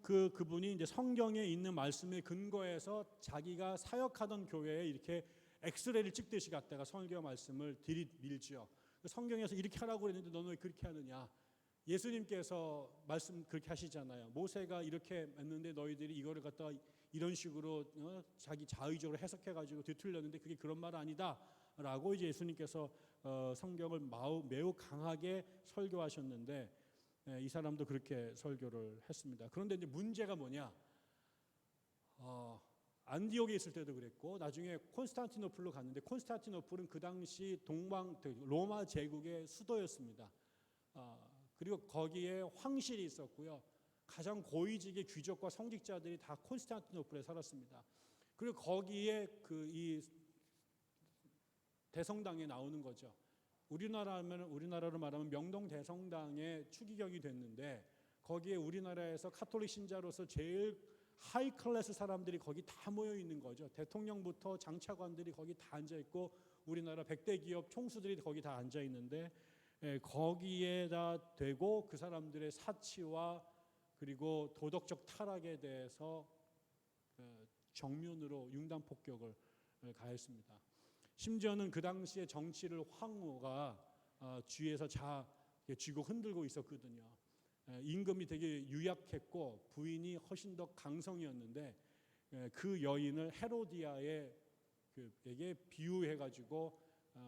그분이 이제 성경에 있는 말씀에 근거해서 자기가 사역하던 교회에 이렇게 엑스레이를 찍듯이 갖다가 설교 말씀을 들이밀죠. 성경에서 이렇게 하라고 그랬는데 너는 왜 그렇게 하느냐? 예수님께서 말씀 그렇게 하시잖아요. 모세가 이렇게 했는데 너희들이 이거를 갖다가 이런 식으로 자기 자의적으로 해석해가지고 뒤틀렸는데 그게 그런 말 아니다라고 이제 예수님께서 성경을 매우 강하게 설교하셨는데, 이 사람도 그렇게 설교를 했습니다. 그런데 이제 문제가 뭐냐? 안디옥에 있을 때도 그랬고 나중에 콘스탄티노플로 갔는데, 콘스탄티노플은 그 당시 로마 제국의 수도였습니다. 그리고 거기에 황실이 있었고요. 가장 고위직의 귀족과 성직자들이 다 콘스탄티노플에 살았습니다. 그리고 거기에 이 대성당에 나오는 거죠. 우리나라로 말하면 명동 대성당의 추기경이 됐는데, 거기에 우리나라에서 카톨릭 신자로서 제일 하이 클래스 사람들이 거기 다 모여 있는 거죠. 대통령부터 장차관들이 거기 다 앉아 있고 우리나라 100대 기업 총수들이 거기 다 앉아 있는데, 거기에다 대고 그 사람들의 사치와 그리고 도덕적 타락에 대해서 정면으로 융단 폭격을 가했습니다. 심지어는 그 당시에 정치를 황후가 쥐에서 쥐고 흔들고 있었거든요. 임금이 되게 유약했고 부인이 훨씬 더 강성이었는데, 그 여인을 헤로디아에게 비유해가지고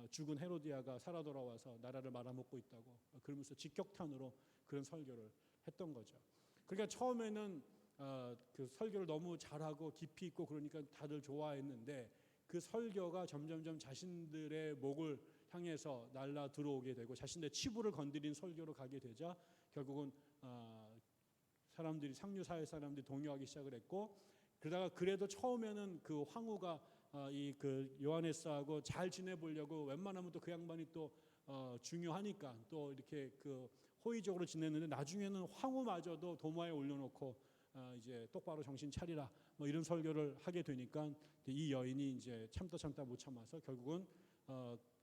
죽은 헤로디아가 살아 돌아와서 나라를 말아먹고 있다고 그러면서 직격탄으로 그런 설교를 했던 거죠. 그러니까 처음에는 그 설교를 너무 잘하고 깊이 있고 그러니까 다들 좋아했는데, 그 설교가 점점점 자신들의 목을 향해서 날라 들어오게 되고 자신의 치부를 건드린 설교로 가게 되자 결국은 상류사회 사람들이 동요하기 시작을 했고, 그러다가 그래도 처음에는 그 황후가 그 요하네스하고 잘 지내보려고 웬만하면 또 그 양반이 또 중요하니까 또 이렇게 그 호의적으로 지냈는데, 나중에는 황후마저도 도마에 올려놓고 이제 똑바로 정신 차리라 뭐 이런 설교를 하게 되니까 이 여인이 이제 참다 못 참아서 결국은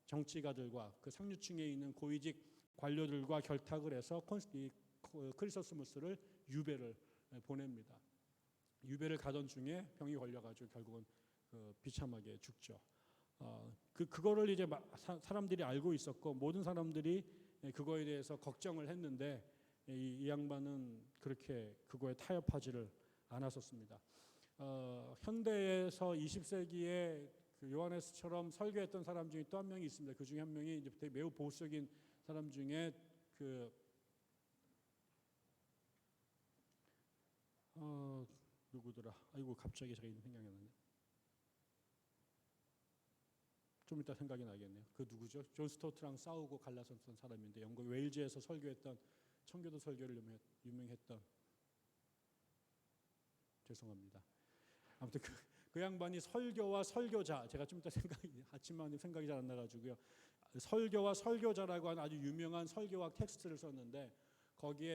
정치가들과 그 상류층에 있는 고위직 관료들과 결탁을 해서 크리소스무스를 유배를 보냅니다. 유배를 가던 중에 병이 걸려가지고 결국은 비참하게 죽죠. 그거를 이제 사람들이 알고 있었고 모든 사람들이 그거에 대해서 걱정을 했는데, 이 양반은 그렇게 그거에 타협하지를 않았었습니다. 현대에서 20세기에 그 요하네스처럼 설교했던 사람 중에 또 한 명이 있습니다. 그 중에 한 명이 이제 되게 매우 보수적인 사람 중에 누구더라? 아이고 갑자기 제가 생각이 안 나네. 좀 이따 생각이 나겠네요. 그 누구죠? 존 스토트랑 싸우고 갈라섰던 사람인데, 영국 웨일즈에서 설교했던 청교도 설교를 유명했던, 죄송합니다. 아무튼 그 양반이 설교와 설교자, 제가 좀 이따 아침만 생각이 잘 안 나가지고요. 설교와 설교자라고 하는 아주 유명한 설교학 텍스트를 썼는데, 거기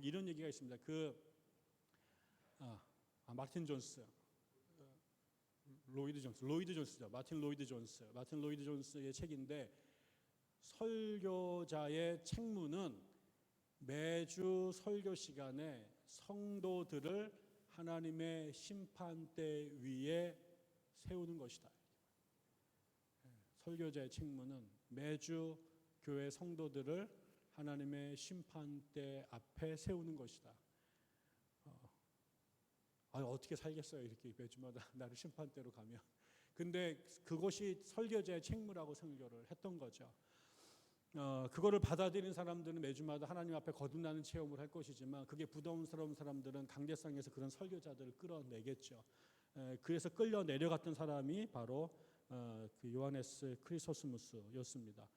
이런 얘기가 있습니다. 마틴 존스, 마틴 로이드 존스의 책인데, 설교자의 책무는 매주 설교 시간에 성도들을 하나님의 심판대 위에 세우는 것이다. 설교자의 책무는 매주 교회 성도들을 하나님의 심판대 앞에 세우는 것이다. 어떻게 살겠어요? 이렇게 매주마다 나를 심판대로 가면. 근데 그것이 설교자의 책무라고 설교를 했던 거죠. 그거를 받아들이는 사람들은 매주마다 하나님 앞에 거듭나는 체험을 할 것이지만, 그게 부담스러운 사람들은 강대상에서 그런 설교자들을 끌어내겠죠. 그래서 끌려 내려갔던 사람이 바로 그 요하네스 크리소스무스였습니다.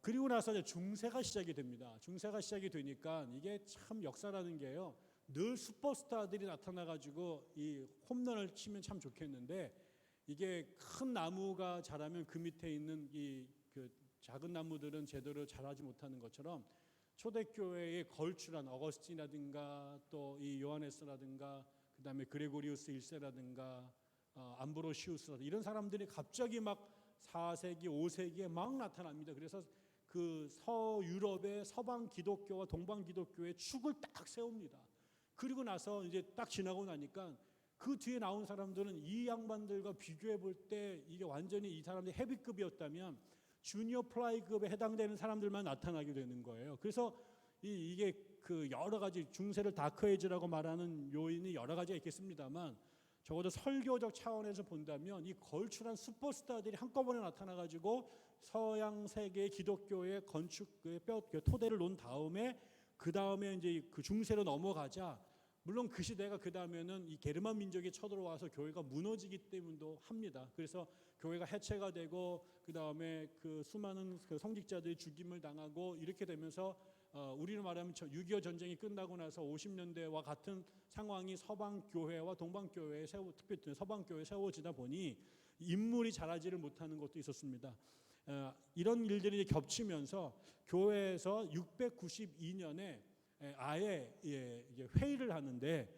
그리고 나서 이제 중세가 시작이 됩니다. 중세가 시작이 되니까 이게 참 역사라는 게요, 늘 슈퍼스타들이 나타나가지고 이 홈런을 치면 참 좋겠는데, 이게 큰 나무가 자라면 그 밑에 있는 그 작은 나무들은 제대로 자라지 못하는 것처럼, 초대교회에 걸출한 어거스틴이라든가 또 이 요하네스라든가 그다음에 그레고리우스 1세라든가 암브로시우스라든가 이런 사람들이 갑자기 막 4세기 5세기에 막 나타납니다. 그래서 그 서유럽의 서방 기독교와 동방 기독교의 축을 딱 세웁니다. 그리고 나서 이제 딱 지나고 나니까 그 뒤에 나온 사람들은 이 양반들과 비교해 볼 때 이게 완전히 이 사람들이 헤비급이었다면 주니어 플라이급에 해당되는 사람들만 나타나게 되는 거예요. 그래서 이게 그 여러 가지 중세를 다크에이지라고 말하는 요인이 여러 가지가 있겠습니다만, 적어도 설교적 차원에서 본다면 이 걸출한 슈퍼스타들이 한꺼번에 나타나가지고 서양 세계의 기독교의 건축의 토대를 놓은 다음에, 그 다음에 이제 그 중세로 넘어가자, 물론 그 시대가 그 다음에는 이 게르만 민족이 쳐들어와서 교회가 무너지기 때문도 합니다. 그래서 교회가 해체가 되고 그 다음에 그 수많은 그 성직자들이 죽임을 당하고 이렇게 되면서 우리로 말하면 6.25 전쟁이 끝나고 나서 50년대와 같은 상황이 서방 교회와 동방 교회에 특별히 서방 교회에 세워지다 보니 인물이 자라지를 못하는 것도 있었습니다. 이런 일들이 겹치면서 교회에서 692년에 아예 회의를 하는데,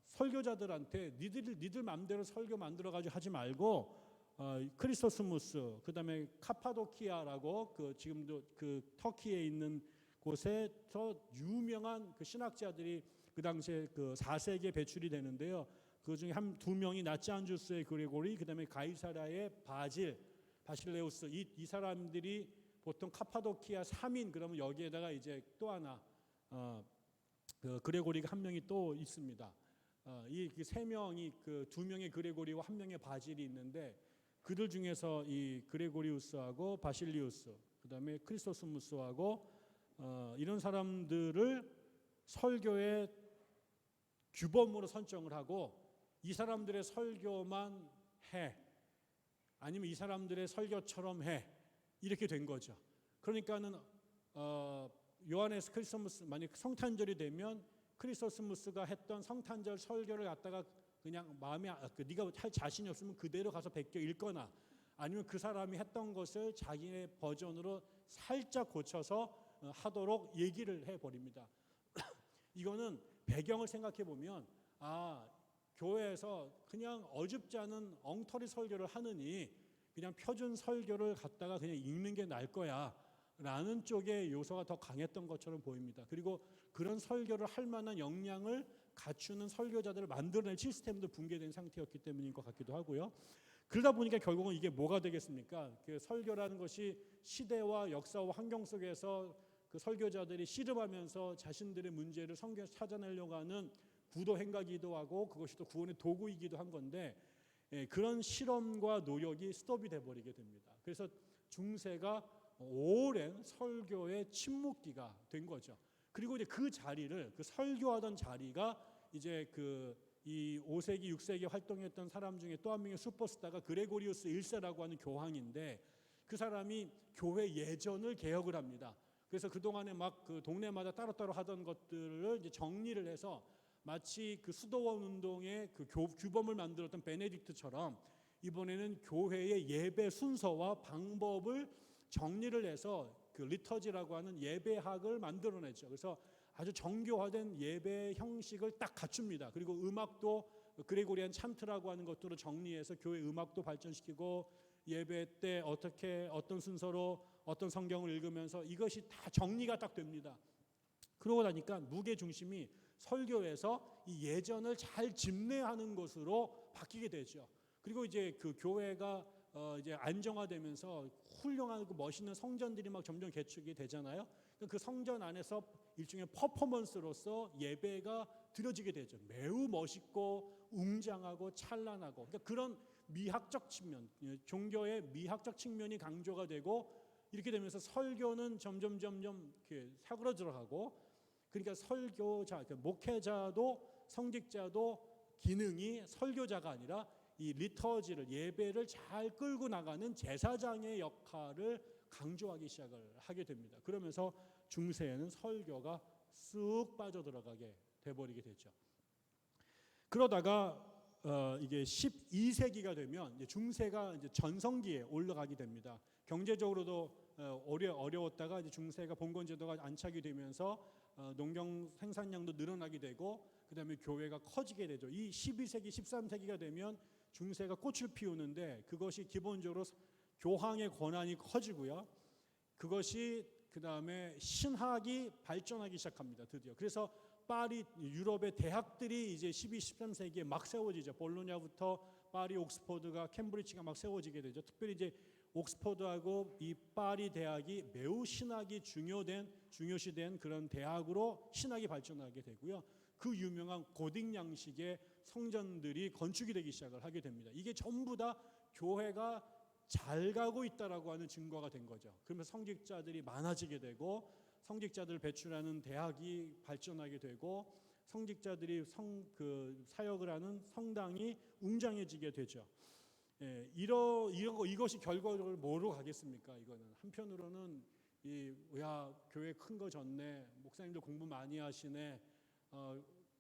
설교자들한테 니들 마음대로 설교 만들어 가지고 하지 말고 크리소스무스, 그다음에 카파도키아라고 그 지금도 그 터키에 있는 곳에서 유명한 그 신학자들이 그 당시에 그 4세기에 배출이 되는데요. 그 중에 두 명이 나치안주스의 그레고리, 그다음에 가이사라의 바실레우스, 이 사람들이 보통 카파도키아 3인, 그러면 여기에다가 이제 또 하나 그 그레고리가 한 명이 또 있습니다. 이 세 명이 그 두 명의 그레고리와 한 명의 바질이 있는데, 그들 중에서 이 그레고리우스하고 바실리우스, 그다음에 크리소스무스하고 이런 사람들을 설교의 규범으로 선정을 하고, 이 사람들의 설교만 해, 아니면 이 사람들의 설교처럼 해, 이렇게 된 거죠. 그러니까는 요하네스 크리소스무스, 만약 성탄절이 되면 크리소스무스가 했던 성탄절 설교를 갖다가 그냥 마음에 네가 할 자신이 없으면 그대로 가서 베껴 읽거나, 아니면 그 사람이 했던 것을 자기의 버전으로 살짝 고쳐서 하도록 얘기를 해버립니다. 이거는 배경을 생각해 보면, 교회에서 그냥 어줍지 않은 엉터리 설교를 하느니 그냥 표준 설교를 갖다가 그냥 읽는 게 나을 거야 라는 쪽의 요소가 더 강했던 것처럼 보입니다. 그리고 그런 설교를 할 만한 역량을 갖추는 설교자들을 만들어낼 시스템도 붕괴된 상태였기 때문인 것 같기도 하고요. 그러다 보니까 결국은 이게 뭐가 되겠습니까? 그 설교라는 것이 시대와 역사와 환경 속에서 그 설교자들이 씨름하면서 자신들의 문제를 성경에서 찾아내려고 하는 구도 행각이기도 하고, 그것이 또 구원의 도구이기도 한 건데, 그런 실험과 노력이 스톱이 돼버리게 됩니다. 그래서 중세가 오랜 설교의 침묵기가 된 거죠. 그리고 이제 그 자리를, 그 설교하던 자리가 이제 이 5세기 6세기 활동했던 사람 중에 또 한 명의 슈퍼스타가 그레고리우스 1세라고 하는 교황인데, 그 사람이 교회 예전을 개혁을 합니다. 그래서 그동안에 막 그 동네마다 따로따로 하던 것들을 이제 정리를 해서 마치 그 수도원 운동의 그 규범을 만들었던 베네딕트처럼 이번에는 교회의 예배 순서와 방법을 정리를 해서 그 리터지라고 하는 예배학을 만들어냈죠. 그래서 아주 정교화된 예배 형식을 딱 갖춥니다. 그리고 음악도 그레고리안 찬트라고 하는 것들을 정리해서 교회 음악도 발전시키고, 예배 때 어떻게 어떤 순서로 어떤 성경을 읽으면서 이것이 다 정리가 딱 됩니다. 그러고 나니까 무게 중심이 설교에서 이 예전을 잘 집례하는 것으로 바뀌게 되죠. 그리고 이제 그 교회가 이제 안정화되면서 훌륭하고 멋있는 성전들이 막 점점 개축이 되잖아요. 그 성전 안에서 일종의 퍼포먼스로서 예배가 드려지게 되죠. 매우 멋있고 웅장하고 찬란하고, 그러니까 그런 미학적 측면, 종교의 미학적 측면이 강조가 되고, 이렇게 되면서 설교는 점점 이렇게 사그러들어가고, 그러니까 설교자, 그러니까 목회자도 성직자도 기능이 설교자가 아니라 이 리터지를, 예배를 잘 끌고 나가는 제사장의 역할을 강조하기 시작을 하게 됩니다. 그러면서 중세에는 설교가 쑥 빠져들어가게 돼버리게 되죠. 그러다가 이게 12세기가 되면 이제 중세가 이제 전성기에 올라가게 됩니다. 경제적으로도 어려웠다가 이제 중세가 봉건제도가 안착이 되면서 농경 생산량도 늘어나게 되고, 그다음에 교회가 커지게 되죠. 이 12세기, 13세기가 되면 중세가 꽃을 피우는데, 그것이 기본적으로 교황의 권한이 커지고요. 그것이 그다음에 신학이 발전하기 시작합니다. 드디어. 그래서 파리, 유럽의 대학들이 이제 12, 13세기에 막 세워지죠. 볼로냐부터 파리, 옥스퍼드가, 캠브리지가 막 세워지게 되죠. 특별히 이제 옥스퍼드하고 이 파리 대학이 매우 신학이 중요시된 그런 대학으로 신학이 발전하게 되고요. 그 유명한 고딕 양식의 성전들이 건축이 되기 시작을 하게 됩니다. 이게 전부 다 교회가 잘 가고 있다라고 하는 증거가 된 거죠. 그러면 성직자들이 많아지게 되고, 성직자들을 배출하는 대학이 발전하게 되고, 성직자들이 사역을 하는 성당이 웅장해지게 되죠. 이것이 결과적으로 뭐로 가겠습니까? 이거는 한편으로는 교회 큰 거 졌네, 목사님들 공부 많이 하시네,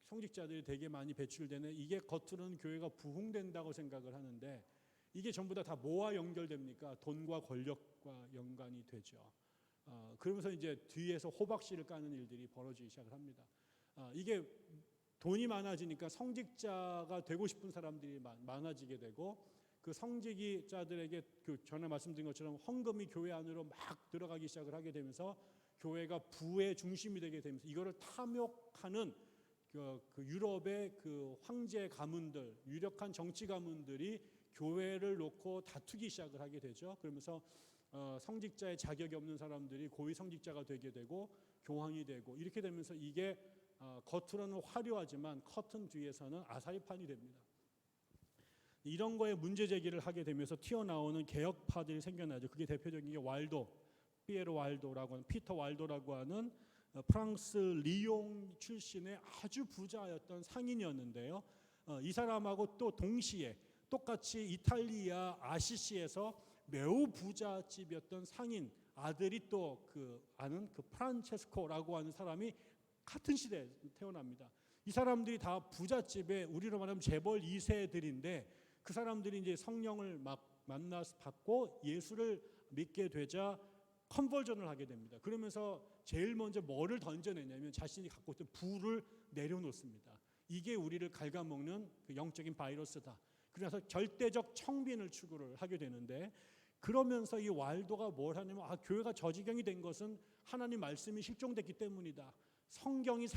성직자들이 되게 많이 배출되네, 이게 겉으로는 교회가 부흥된다고 생각을 하는데, 이게 전부 다 뭐와 연결됩니까? 돈과 권력과 연관이 되죠. 그러면서 이제 뒤에서 호박씨를 까는 일들이 벌어지기 시작을 합니다. 이게 돈이 많아지니까 성직자가 되고 싶은 사람들이 많아지게 되고, 그 성직자들에게 전에 말씀드린 것처럼 헌금이 교회 안으로 막 들어가기 시작을 하게 되면서 교회가 부의 중심이 되게 되면서, 이거를 탐욕하는 그 유럽의 그 황제 가문들, 유력한 정치 가문들이 교회를 놓고 다투기 시작을 하게 되죠. 그러면서 성직자의 자격이 없는 사람들이 고위 성직자가 되게 되고 교황이 되고, 이렇게 되면서 이게 겉으로는 화려하지만 커튼 뒤에서는 아사리판이 됩니다. 이런 거에 문제 제기를 하게 되면서 튀어나오는 개혁파들이 생겨나죠. 그게 대표적인 게 피에로 왈도라고 하는, 피터 왈도라고 하는 프랑스 리옹 출신의 아주 부자였던 상인이었는데요. 이 사람하고 또 동시에 똑같이 이탈리아 아시시에서 매우 부잣집이었던 상인 아들이 또 아는 프란체스코라고 하는 사람이 같은 시대에 태어납니다. 이 사람들이 다 부잣집에, 우리로 말하면 재벌 2세들인데, 그 사람들이 이제 성령을 막 만나서 받고 예수를 믿게 되자 컨버전을 하게 됩니다. 그러면서 제일 먼저 뭐를 던져내냐면 자신이 갖고 있던 부를 내려놓습니다. 이게 우리를 갉아먹는 그 영적인 바이러스다. 그래서 절대적 청빈을 추구를 하게 되는데, 그러면서 이 왈도가 뭘 하냐면, 교회가 저지경이 된 것은 하나님 말씀이 실종됐기 때문이다. 성경이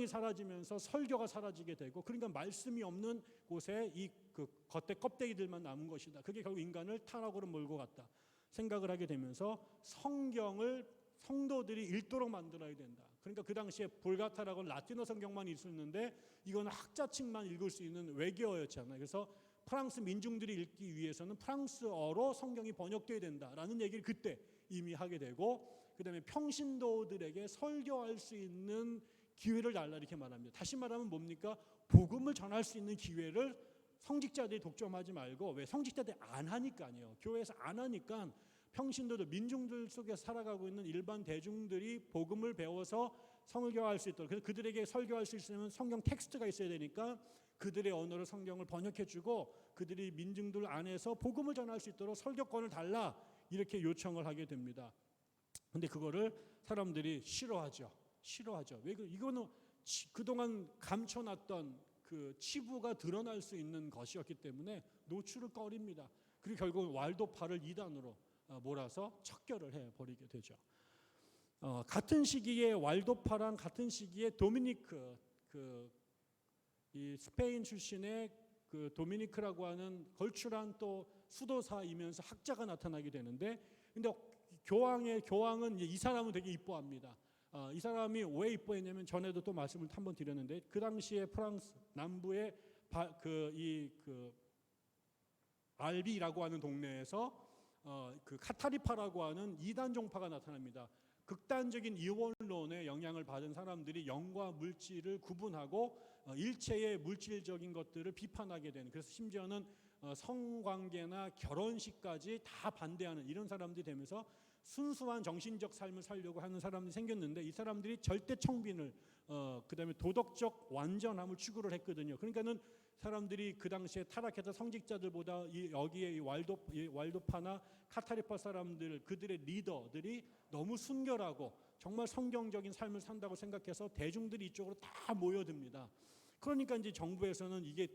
사라지면서 설교가 사라지게 되고, 그러니까 말씀이 없는 곳에 그 겉에 껍데기들만 남은 것이다. 그게 결국 인간을 타락으로 몰고 갔다 생각을 하게 되면서, 성경을 성도들이 읽도록 만들어야 된다. 그러니까 그 당시에 볼가타라고 라틴어 성경만 있었는데, 이건 학자층만 읽을 수 있는 외계어였잖아요. 그래서 프랑스 민중들이 읽기 위해서는 프랑스어로 성경이 번역돼야 된다라는 얘기를 그때 이미 하게 되고, 그 다음에 평신도들에게 설교할 수 있는 기회를 달라, 이렇게 말합니다. 다시 말하면 뭡니까? 복음을 전할 수 있는 기회를 성직자들이 독점하지 말고, 왜? 성직자들이 안 하니까요. 교회에서 안 하니까 평신도들, 민중들 속에서 살아가고 있는 일반 대중들이 복음을 배워서 설교할 수 있도록, 그래서 그들에게 설교할 수 있으면 성경 텍스트가 있어야 되니까 그들의 언어로 성경을 번역해주고, 그들이 민중들 안에서 복음을 전할 수 있도록 설교권을 달라, 이렇게 요청을 하게 됩니다. 근데 그거를 사람들이 싫어하죠. 왜? 이거는 그동안 감춰놨던 그 치부가 드러날 수 있는 것이었기 때문에 노출을 꺼립니다. 그리고 결국 왈도파를 이단으로 몰아서 척결을 해버리게 되죠. 같은 시기에 왈도파랑 같은 시기에 도미니크, 이 스페인 출신의 그 도미니크라고 하는 걸출한 또 수도사이면서 학자가 나타나게 되는데, 근데 교황은 이 사람은 되게 이뻐합니다. 이 사람이 왜 이뻐했냐면, 전에도 또 말씀을 한번 드렸는데, 그 당시에 프랑스 남부의 알비라고 하는 동네에서 그 카타리파라고 하는 이단 종파가 나타납니다. 극단적인 이원론의 영향을 받은 사람들이 영과 물질을 구분하고 일체의 물질적인 것들을 비판하게 되는, 그래서 심지어는 성관계나 결혼식까지 다 반대하는 이런 사람들이 되면서 순수한 정신적 삶을 살려고 하는 사람들이 생겼는데, 이 사람들이 절대 청빈을 그다음에 도덕적 완전함을 추구를 했거든요. 그러니까는 사람들이 그 당시에 타락했던 성직자들보다 여기에 이 왈도파나 카타리파 사람들, 그들의 리더들이 너무 순결하고 정말 성경적인 삶을 산다고 생각해서 대중들이 이쪽으로 다 모여듭니다. 그러니까 이제 정부에서는 이게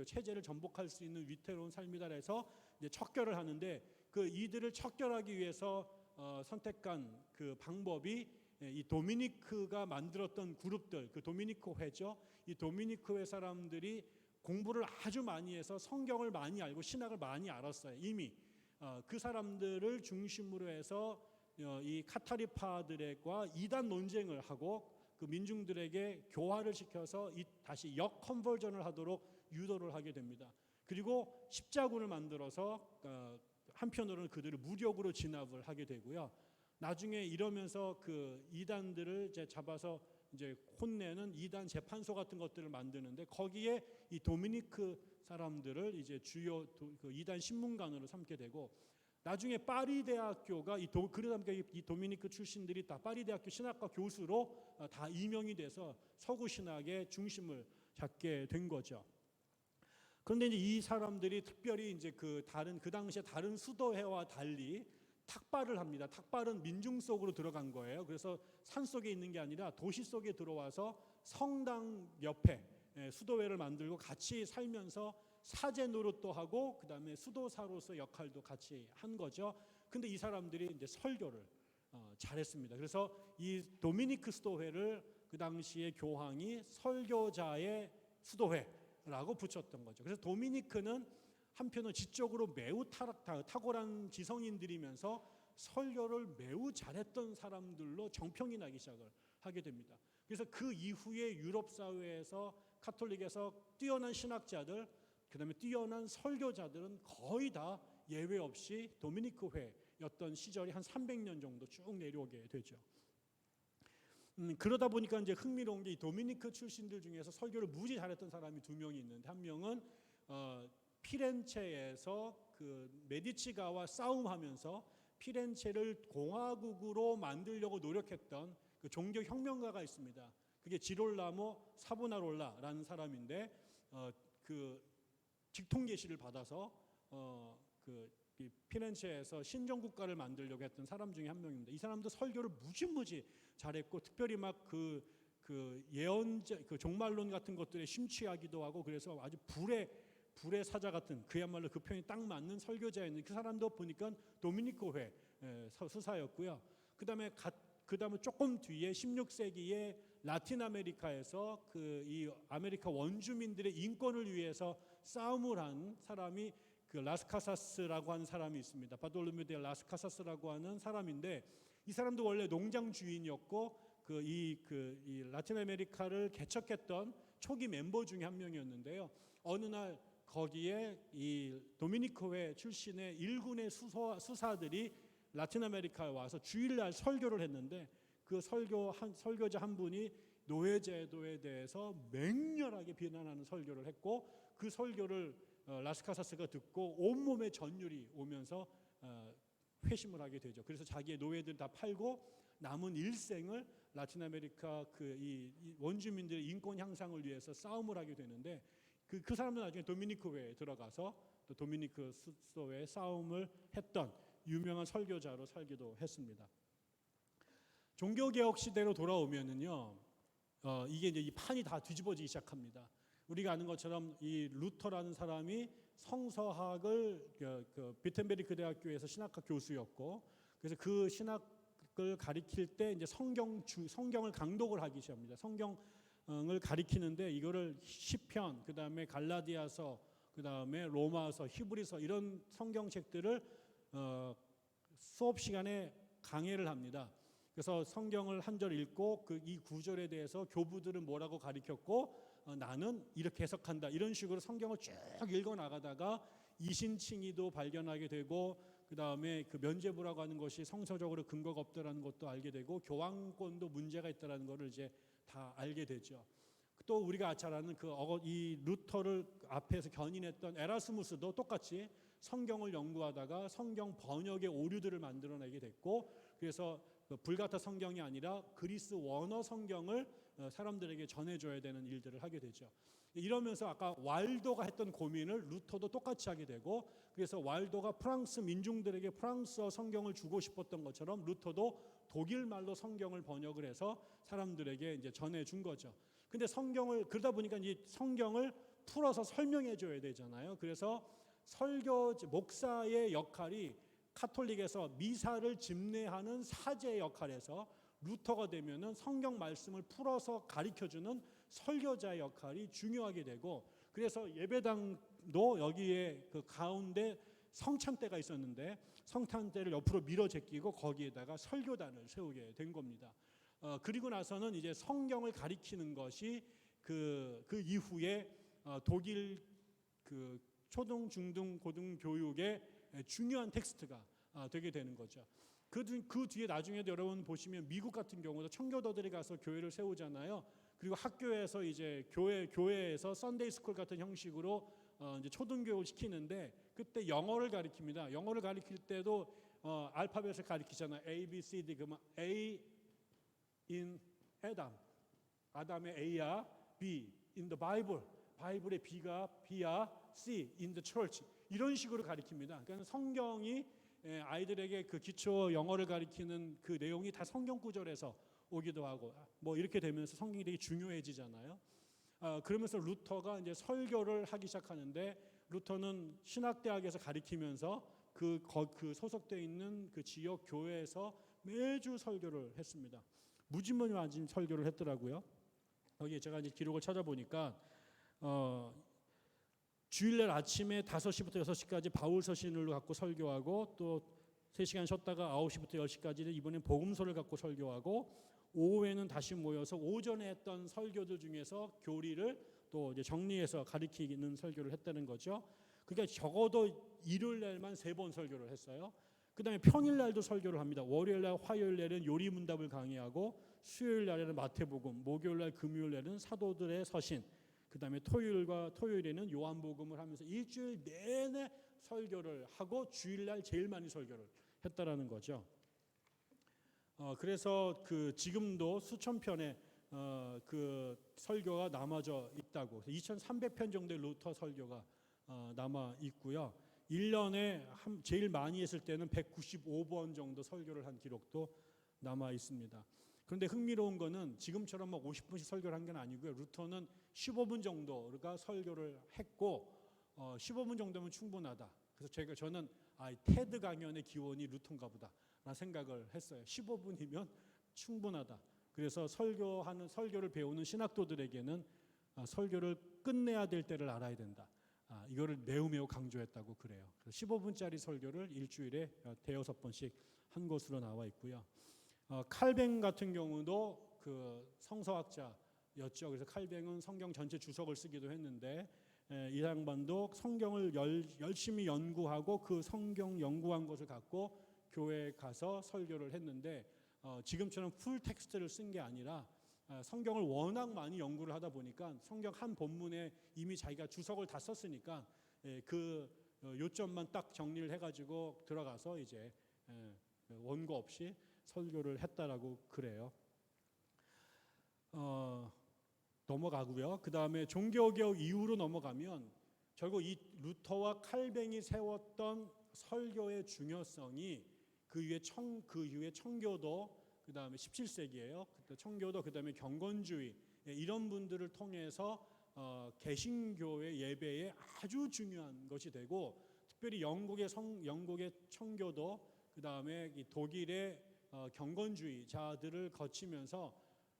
체제를 전복할 수 있는 위태로운 삶이다 해서 이제 척결을 하는데, 그 이들을 척결하기 위해서 선택한 그 방법이 이 도미니크가 만들었던 그룹들, 그 도미니크 회죠. 이 도미니크 회 사람들이 공부를 아주 많이 해서 성경을 많이 알고 신학을 많이 알았어요. 이미 그 사람들을 중심으로 해서 이 카타리파들과 이단 논쟁을 하고 그 민중들에게 교화를 시켜서 다시 역컨버전을 하도록 유도를 하게 됩니다. 그리고 십자군을 만들어서 한편으로는 그들을 무력으로 진압을 하게 되고요. 나중에 이러면서 그 이단들을 이제 잡아서 이제 혼내는 이단 재판소 같은 것들을 만드는데, 거기에 이 도미니크 사람들을 이제 주요 그 이단 신문관으로 삼게 되고, 나중에 파리 대학교가 그러다 이 도미니크 출신들이 다 파리 대학교 신학과 교수로 다 임명이 돼서 서구 신학의 중심을 잡게 된 거죠. 그런데 이제 이 사람들이 특별히 이제 그 당시에 다른 수도회와 달리 탁발을 합니다. 탁발은 민중 속으로 들어간 거예요. 그래서 산 속에 있는 게 아니라 도시 속에 들어와서 성당 옆에 수도회를 만들고 같이 살면서 사제 노릇도 하고 그다음에 수도사로서 역할도 같이 한 거죠. 근데 이 사람들이 이제 설교를 잘했습니다. 그래서 이 도미니크 수도회를 그 당시에 교황이 설교자의 수도회라고 붙였던 거죠. 그래서 도미니크는 한편은 지적으로 매우 탁월한 지성인들이면서 설교를 매우 잘했던 사람들로 정평이 나기 시작을 하게 됩니다. 그래서 그 이후에 유럽 사회에서 카톨릭에서 뛰어난 신학자들, 그다음에 뛰어난 설교자들은 거의 다 예외 없이 도미니크 회였던 시절이 한 300년 정도 쭉 내려오게 되죠. 그러다 보니까 이제 흥미로운 게, 이 도미니크 출신들 중에서 설교를 무지 잘했던 사람이 2명이 있는데, 한 명은 피렌체에서 그 메디치가와 싸움하면서 피렌체를 공화국으로 만들려고 노력했던 그 종교 혁명가가 있습니다. 그게 지롤라모 사보나롤라라는 사람인데, 그 직통 계시를 받아서 이 피렌체에서 신정국가를 만들려고 했던 사람 중에 한 명입니다. 이 사람도 설교를 무지무지 잘했고, 특별히 막 그 예언자, 그 종말론 같은 것들에 심취하기도 하고, 그래서 아주 불의 사자 같은, 그야말로 그 표현이 딱 맞는 설교자였는데, 그 사람도 보니까 도미니크 회 수사였고요. 그다음에 조금 뒤에 16세기에 라틴 아메리카에서 이 아메리카 원주민들의 인권을 위해서 싸움을 한 사람이 그 라스카사스라고 하는 사람이 있습니다. 바돌로메 데 라스카사스라고 하는 사람인데, 이 사람도 원래 농장 주인이었고 이 라틴 아메리카를 개척했던 초기 멤버 중에 한 명이었는데요. 어느 날 거기에 이 도미니크 회 출신의 일군의 수사들이 라틴 아메리카에 와서 주일날 설교를 했는데, 그 설교자 한 분이 노예제도에 대해서 맹렬하게 비난하는 설교를 했고, 그 설교를 라스카사스가 듣고 온몸에 전율이 오면서 회심을 하게 되죠. 그래서 자기의 노예들 다 팔고 남은 일생을 라틴 아메리카 이 원주민들의 인권 향상을 위해서 싸움을 하게 되는데, 그 사람도 나중에 도미니크 회에 들어가서 또 도미니크 수도회에 싸움을 했던 유명한 설교자로 살기도 했습니다. 종교개혁 시대로 돌아오면은요, 이게 이제 이 판이 다 뒤집어지기 시작합니다. 우리가 아는 것처럼 이 루터라는 사람이 성서학을 비텐베리크 대학교에서 신학학 교수였고, 그래서 그 신학을 가리킬 때 이제 성경을 강독을 하기 시작합니다. 성경을 가리키는데 이거를 시편, 그다음에 갈라디아서, 그다음에 로마서, 히브리서 이런 성경책들을 수업 시간에 강해를 합니다. 그래서 성경을 한 절 읽고 이 구절에 대해서 교부들은 뭐라고 가르쳤고 나는 이렇게 해석한다. 이런 식으로 성경을 쭉 읽어 나가다가 이신칭의도 발견하게 되고 그다음에 그 면죄부라고 하는 것이 성서적으로 근거가 없다라는 것도 알게 되고 교황권도 문제가 있다라는 것을 이제 다 알게 되죠. 또 우리가 잘 아는 이 루터를 앞에서 견인했던 에라스무스도 똑같이 성경을 연구하다가 성경 번역의 오류들을 만들어내게 됐고 그래서 불가타 성경이 아니라 그리스 원어 성경을 사람들에게 전해줘야 되는 일들을 하게 되죠. 이러면서 아까 왈도가 했던 고민을 루터도 똑같이 하게 되고 그래서 왈도가 프랑스 민중들에게 프랑스어 성경을 주고 싶었던 것처럼 루터도 독일 말로 성경을 번역을 해서 사람들에게 이제 전해준 거죠. 근데 성경을 그러다 보니까 이 성경을 풀어서 설명해 줘야 되잖아요. 그래서 목사의 역할이 카톨릭에서 미사를 집례하는 사제의 역할에서 루터가 되면은 성경 말씀을 풀어서 가르쳐주는 설교자의 역할이 중요하게 되고 그래서 예배당도 여기에 그 가운데 성찬대가 있었는데 성찬대를 옆으로 밀어 제끼고 거기에다가 설교단을 세우게 된 겁니다. 그리고 나서는 이제 성경을 가리키는 것이 그 이후에 독일 그 초등, 중등, 고등 교육의 중요한 텍스트가 되게 되는 거죠. 그 뒤에 나중에도 여러분 보시면 미국 같은 경우도 청교도들이 가서 교회를 세우잖아요. 그리고 학교에서 이제 교회에서 썬데이 스쿨 같은 형식으로 이제 초등교육을 시키는데 그때 영어를 가리킵니다. 영어를 가리킬 때도 알파벳을 가리키잖아요. A, B, C, D. 그러면 A in 아담의 A야, B in the Bible, 바이블의 B야, C in the church 이런 식으로 가리킵니다. 그러니까 성경이 아이들에게 그 기초 영어를 가리키는 그 내용이 다 성경 구절에서 오기도 하고 뭐 이렇게 되면서 성경이 되게 중요해지잖아요. 그러면서 루터가 이제 설교를 하기 시작하는데 루터는 신학대학에서 가리키면서 그 소속되어 있는 그 지역 교회에서 매주 설교를 했습니다. 무지무지한 설교를 했더라고요. 거기에 제가 이제 기록을 찾아보니까 주일날 아침에 5시부터 6시까지 바울 서신을 갖고 설교하고 또 3시간 쉬었다가 9시부터 10시까지는 이번엔 복음서를 갖고 설교하고 오후에는 다시 모여서 오전에 했던 설교들 중에서 교리를 또 이제 정리해서 가리키는 설교를 했다는 거죠. 그러니까 적어도 일요일날만 3번 설교를 했어요. 그 다음에 평일날도 설교를 합니다. 월요일날, 화요일날은 요리문답을 강의하고 수요일날에는 마태복음, 목요일날, 금요일날은 사도들의 서신, 그 다음에 토요일에는 요한복음을 하면서 일주일 내내 설교를 하고 주일날 제일 많이 설교를 했다라는 거죠. 그래서 그 지금도 수천 편의 그 설교가 남아져 있다고. 2,300편 정도의 루터 설교가 남아 있고요. 1년에 제일 많이 했을 때는 195번 정도 설교를 한 기록도 남아 있습니다. 그런데 흥미로운 거는 지금처럼 막 50분씩 설교를 한 건 아니고요. 루터는 15분 정도가 설교를 했고 15분 정도면 충분하다. 그래서 저는 테드 강연의 기원이 루터인가 보다 라는 생각을 했어요. 15분이면 충분하다. 그래서 설교를 배우는 신학도들에게는 설교를 끝내야 될 때를 알아야 된다. 이거를 매우 강조했다고 그래요. 15분짜리 설교를 일주일에 5-6번씩 한 것으로 나와 있고요. 칼뱅 같은 경우도 그 성서학자였죠. 그래서 칼뱅은 성경 전체 주석을 쓰기도 했는데 이 양반도 성경을 열심히 연구하고 그 성경 연구한 것을 갖고 교회에 가서 설교를 했는데 지금처럼 풀 텍스트를 쓴 게 아니라 성경을 워낙 많이 연구를 하다 보니까 성경 한 본문에 이미 자기가 주석을 다 썼으니까 그 요점만 딱 정리를 해가지고 들어가서 이제 원고 없이 설교를 했다라고 그래요. 넘어가고요. 그 다음에 종교개혁 이후로 넘어가면 결국 이 루터와 칼뱅이 세웠던 설교의 중요성이 그 이후에 청교도, 그 다음에 17세기예요. 청교도, 그 다음에 경건주의 이런 분들을 통해서 개신교의 예배에 아주 중요한 것이 되고, 특별히 영국의 청교도, 그 다음에 독일의 경건주의자들을 거치면서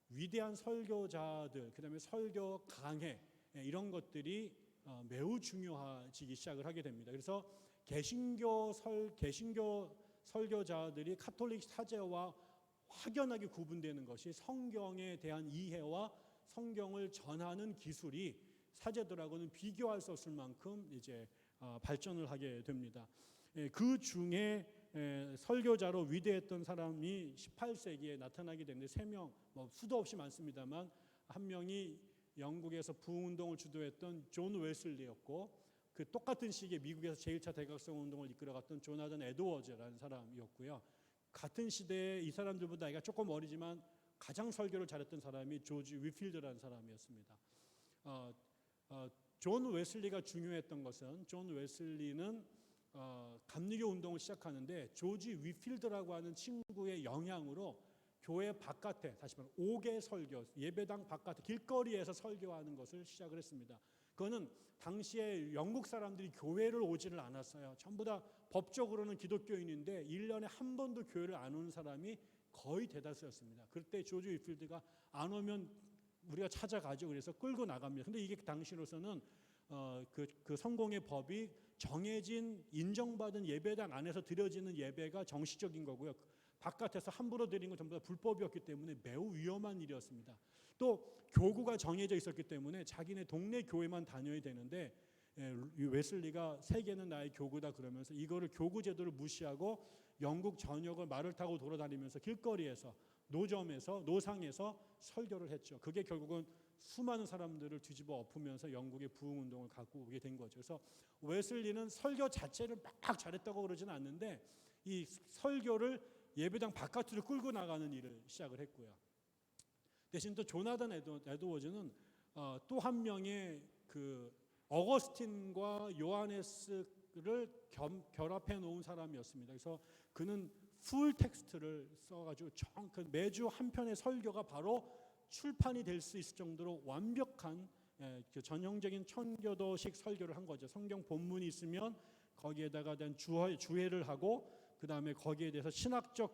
위대한 설교자들, 그 다음에 설교 강해 이런 것들이 매우 중요해지기 시작을 하게 됩니다. 그래서 개신교 설교자들이 카톨릭 사제와 확연하게 구분되는 것이 성경에 대한 이해와 성경을 전하는 기술이 사제들하고는 비교할 수 없을 만큼 이제 발전을 하게 됩니다. 그 중에 설교자로 위대했던 사람이 18세기에 나타나게 되는데 3명, 수도 없이 많습니다만 한 명이 영국에서 부흥운동을 주도했던 존 웨슬리였고, 그 똑같은 시기에 미국에서 제1차 대각성 운동을 이끌어갔던 조나단 에드워즈라는 사람이었고요. 같은 시대에 이 사람들보다 나이가 조금 어리지만 가장 설교를 잘했던 사람이 조지 위필드라는 사람이었습니다. 존 웨슬리가 중요했던 것은, 존 웨슬리는 감리교 운동을 시작하는데 조지 위필드라고 하는 친구의 영향으로 교회 바깥에, 다시 말해 5개 설교, 예배당 바깥에 길거리에서 설교하는 것을 시작을 했습니다. 그거는 당시에 영국 사람들이 교회를 오지를 않았어요. 전부 다 법적으로는 기독교인인데 1년에 한 번도 교회를 안 오는 사람이 거의 대다수였습니다. 그때 조지 위필드가 안 오면 우리가 찾아가죠. 그래서 끌고 나갑니다. 근데 이게 당시로서는 그 성공의 법이 정해진 인정받은 예배당 안에서 드려지는 예배가 정식적인 거고요. 바깥에서 함부로 드린 건 전부 다 불법이었기 때문에 매우 위험한 일이었습니다. 또 교구가 정해져 있었기 때문에 자기네 동네 교회만 다녀야 되는데, 웨슬리가 세계는 나의 교구다 그러면서 이거를 교구 제도를 무시하고 영국 전역을 말을 타고 돌아다니면서 길거리에서, 노점에서, 노상에서 설교를 했죠. 그게 결국은 수많은 사람들을 뒤집어 엎으면서 영국의 부흥운동을 갖고 오게 된 거죠. 그래서 웨슬리는 설교 자체를 막 잘했다고 그러지는 않는데 이 설교를 예배당 바깥으로 끌고 나가는 일을 시작을 했고요. 대신 또 조나단 에드워즈는 또 한 명의 그 어거스틴과 요하네스를 결합해 놓은 사람이었습니다. 그래서 그는 풀 텍스트를 써가지고 매주 한 편의 설교가 바로 출판이 될 수 있을 정도로 완벽한 그 전형적인 청교도식 설교를 한 거죠. 성경 본문이 있으면 거기에다가 대한 주해를 하고, 그 다음에 거기에 대해서 신학적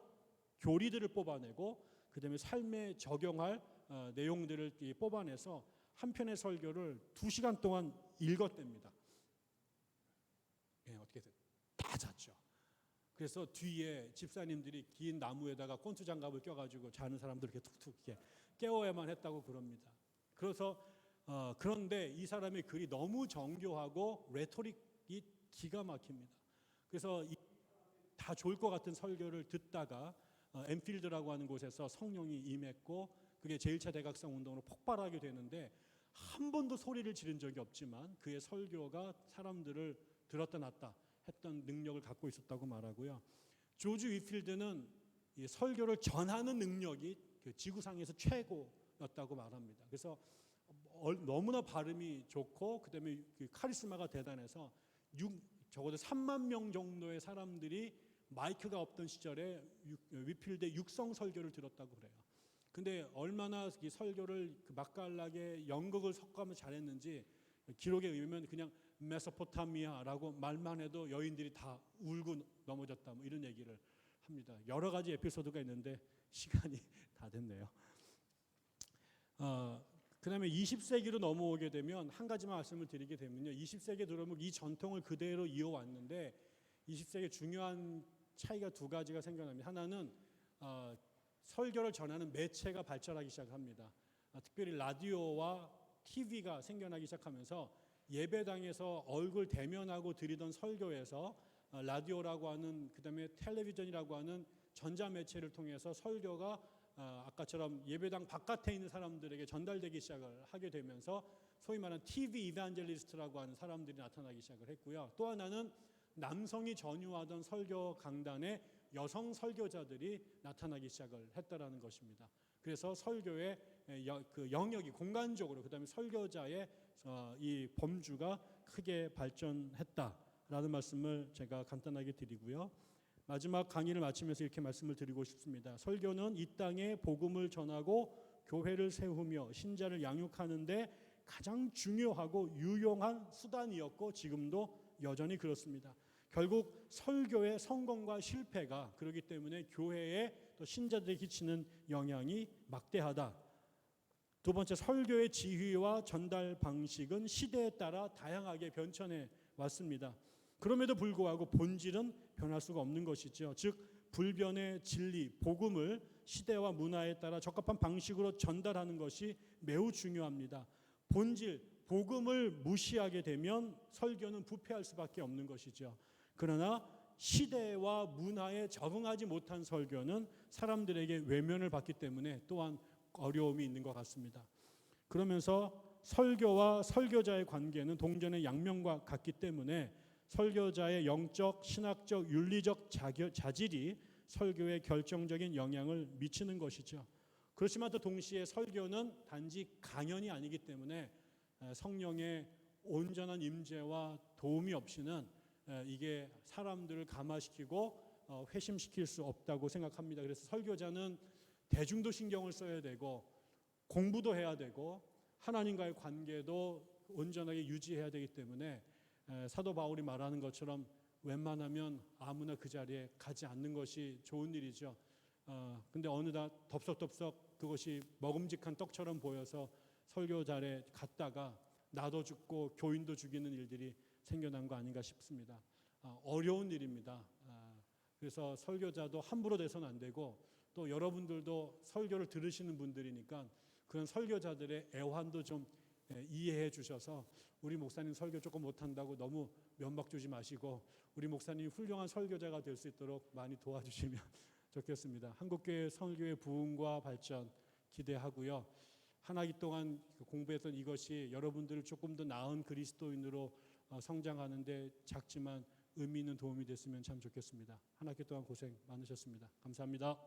교리들을 뽑아내고, 그 다음에 삶에 적용할 내용들을 뽑아내서 한 편의 설교를 2시간 동안 읽었답니다. 어떻게 다 잤죠. 그래서 뒤에 집사님들이 긴 나무에다가 권투 장갑을 껴가지고 자는 사람들 이렇게 툭툭 이렇게 깨워야만 했다고 그럽니다. 그런데 이 사람의 글이 너무 정교하고 레토릭이 기가 막힙니다. 그래서 다 좋을 것 같은 설교를 듣다가 엠필드라고 하는 곳에서 성령이 임했고, 그게 제1차 대각성 운동으로 폭발하게 되는데 한 번도 소리를 지른 적이 없지만 그의 설교가 사람들을 들었다 놨다 했던 능력을 갖고 있었다고 말하고요. 조지 위필드는 이 설교를 전하는 능력이 그 지구상에서 최고였다고 말합니다. 그래서 너무나 발음이 좋고, 그다음에 그 카리스마가 대단해서 적어도 3만 명 정도의 사람들이 마이크가 없던 시절에 위필드의 육성 설교를 들었다고 그래요. 근데 얼마나 이 설교를 그 맛깔나게 연극을 섞으면서 잘했는지 기록에 의하면 그냥 메소포타미아라고 말만 해도 여인들이 다 울고 넘어졌다, 뭐 이런 얘기를 합니다. 여러 가지 에피소드가 있는데 시간이 다 됐네요. 그 다음에 20세기로 넘어오게 되면 한 가지만 말씀을 드리게 되면요, 20세기에 들어오면 이 전통을 그대로 이어왔는데 20세기에 중요한 차이가 2가지가 생겨납니다. 하나는 설교를 전하는 매체가 발전하기 시작합니다. 특별히 라디오와 TV가 생겨나기 시작하면서 예배당에서 얼굴 대면하고 드리던 설교에서 라디오라고 하는, 그 다음에 텔레비전이라고 하는 전자매체를 통해서 설교가 아까처럼 예배당 바깥에 있는 사람들에게 전달되기 시작을 하게 되면서 소위 말하는 TV 이반젤리스트라고 하는 사람들이 나타나기 시작을 했고요. 또 하나는 남성이 전유하던 설교 강단에 여성 설교자들이 나타나기 시작을 했다라는 것입니다. 그래서 설교의 그 영역이 공간적으로, 그 다음에 설교자의 이 범주가 크게 발전했다라는 말씀을 제가 간단하게 드리고요. 마지막 강의를 마치면서 이렇게 말씀을 드리고 싶습니다. 설교는 이 땅에 복음을 전하고 교회를 세우며 신자를 양육하는데 가장 중요하고 유용한 수단이었고 지금도 여전히 그렇습니다. 결국 설교의 성공과 실패가 그렇기 때문에 교회에 또 신자들이 끼치는 영향이 막대하다. 두 번째, 설교의 지휘와 전달 방식은 시대에 따라 다양하게 변천해 왔습니다. 그럼에도 불구하고 본질은 변할 수가 없는 것이죠. 즉 불변의 진리, 복음을 시대와 문화에 따라 적합한 방식으로 전달하는 것이 매우 중요합니다. 본질, 복음을 무시하게 되면 설교는 부패할 수밖에 없는 것이죠. 그러나 시대와 문화에 적응하지 못한 설교는 사람들에게 외면을 받기 때문에 또한 어려움이 있는 것 같습니다. 그러면서 설교와 설교자의 관계는 동전의 양면과 같기 때문에 설교자의 영적, 신학적, 윤리적 자질이 설교에 결정적인 영향을 미치는 것이죠. 그렇지만 또 동시에 설교는 단지 강연이 아니기 때문에 성령의 온전한 임재와 도움이 없이는 이게 사람들을 감화시키고 회심시킬 수 없다고 생각합니다. 그래서 설교자는 대중도 신경을 써야 되고 공부도 해야 되고 하나님과의 관계도 온전하게 유지해야 되기 때문에 사도 바울이 말하는 것처럼 웬만하면 아무나 그 자리에 가지 않는 것이 좋은 일이죠. 근데 어느덧 덥석덥석 그것이 먹음직한 떡처럼 보여서 설교 자리에 갔다가 나도 죽고 교인도 죽이는 일들이 생겨난 거 아닌가 싶습니다. 어려운 일입니다. 그래서 설교자도 함부로 돼서는 안 되고 또 여러분들도 설교를 들으시는 분들이니까 그런 설교자들의 애환도 좀 이해해 주셔서 우리 목사님 설교 조금 못한다고 너무 면박 주지 마시고 우리 목사님이 훌륭한 설교자가 될 수 있도록 많이 도와주시면 좋겠습니다. 한국교회 설교의 부흥과 발전 기대하고요. 한 학기 동안 공부했던 이것이 여러분들을 조금 더 나은 그리스도인으로 성장하는데 작지만 의미 있는 도움이 됐으면 참 좋겠습니다. 한 학기 동안 고생 많으셨습니다. 감사합니다.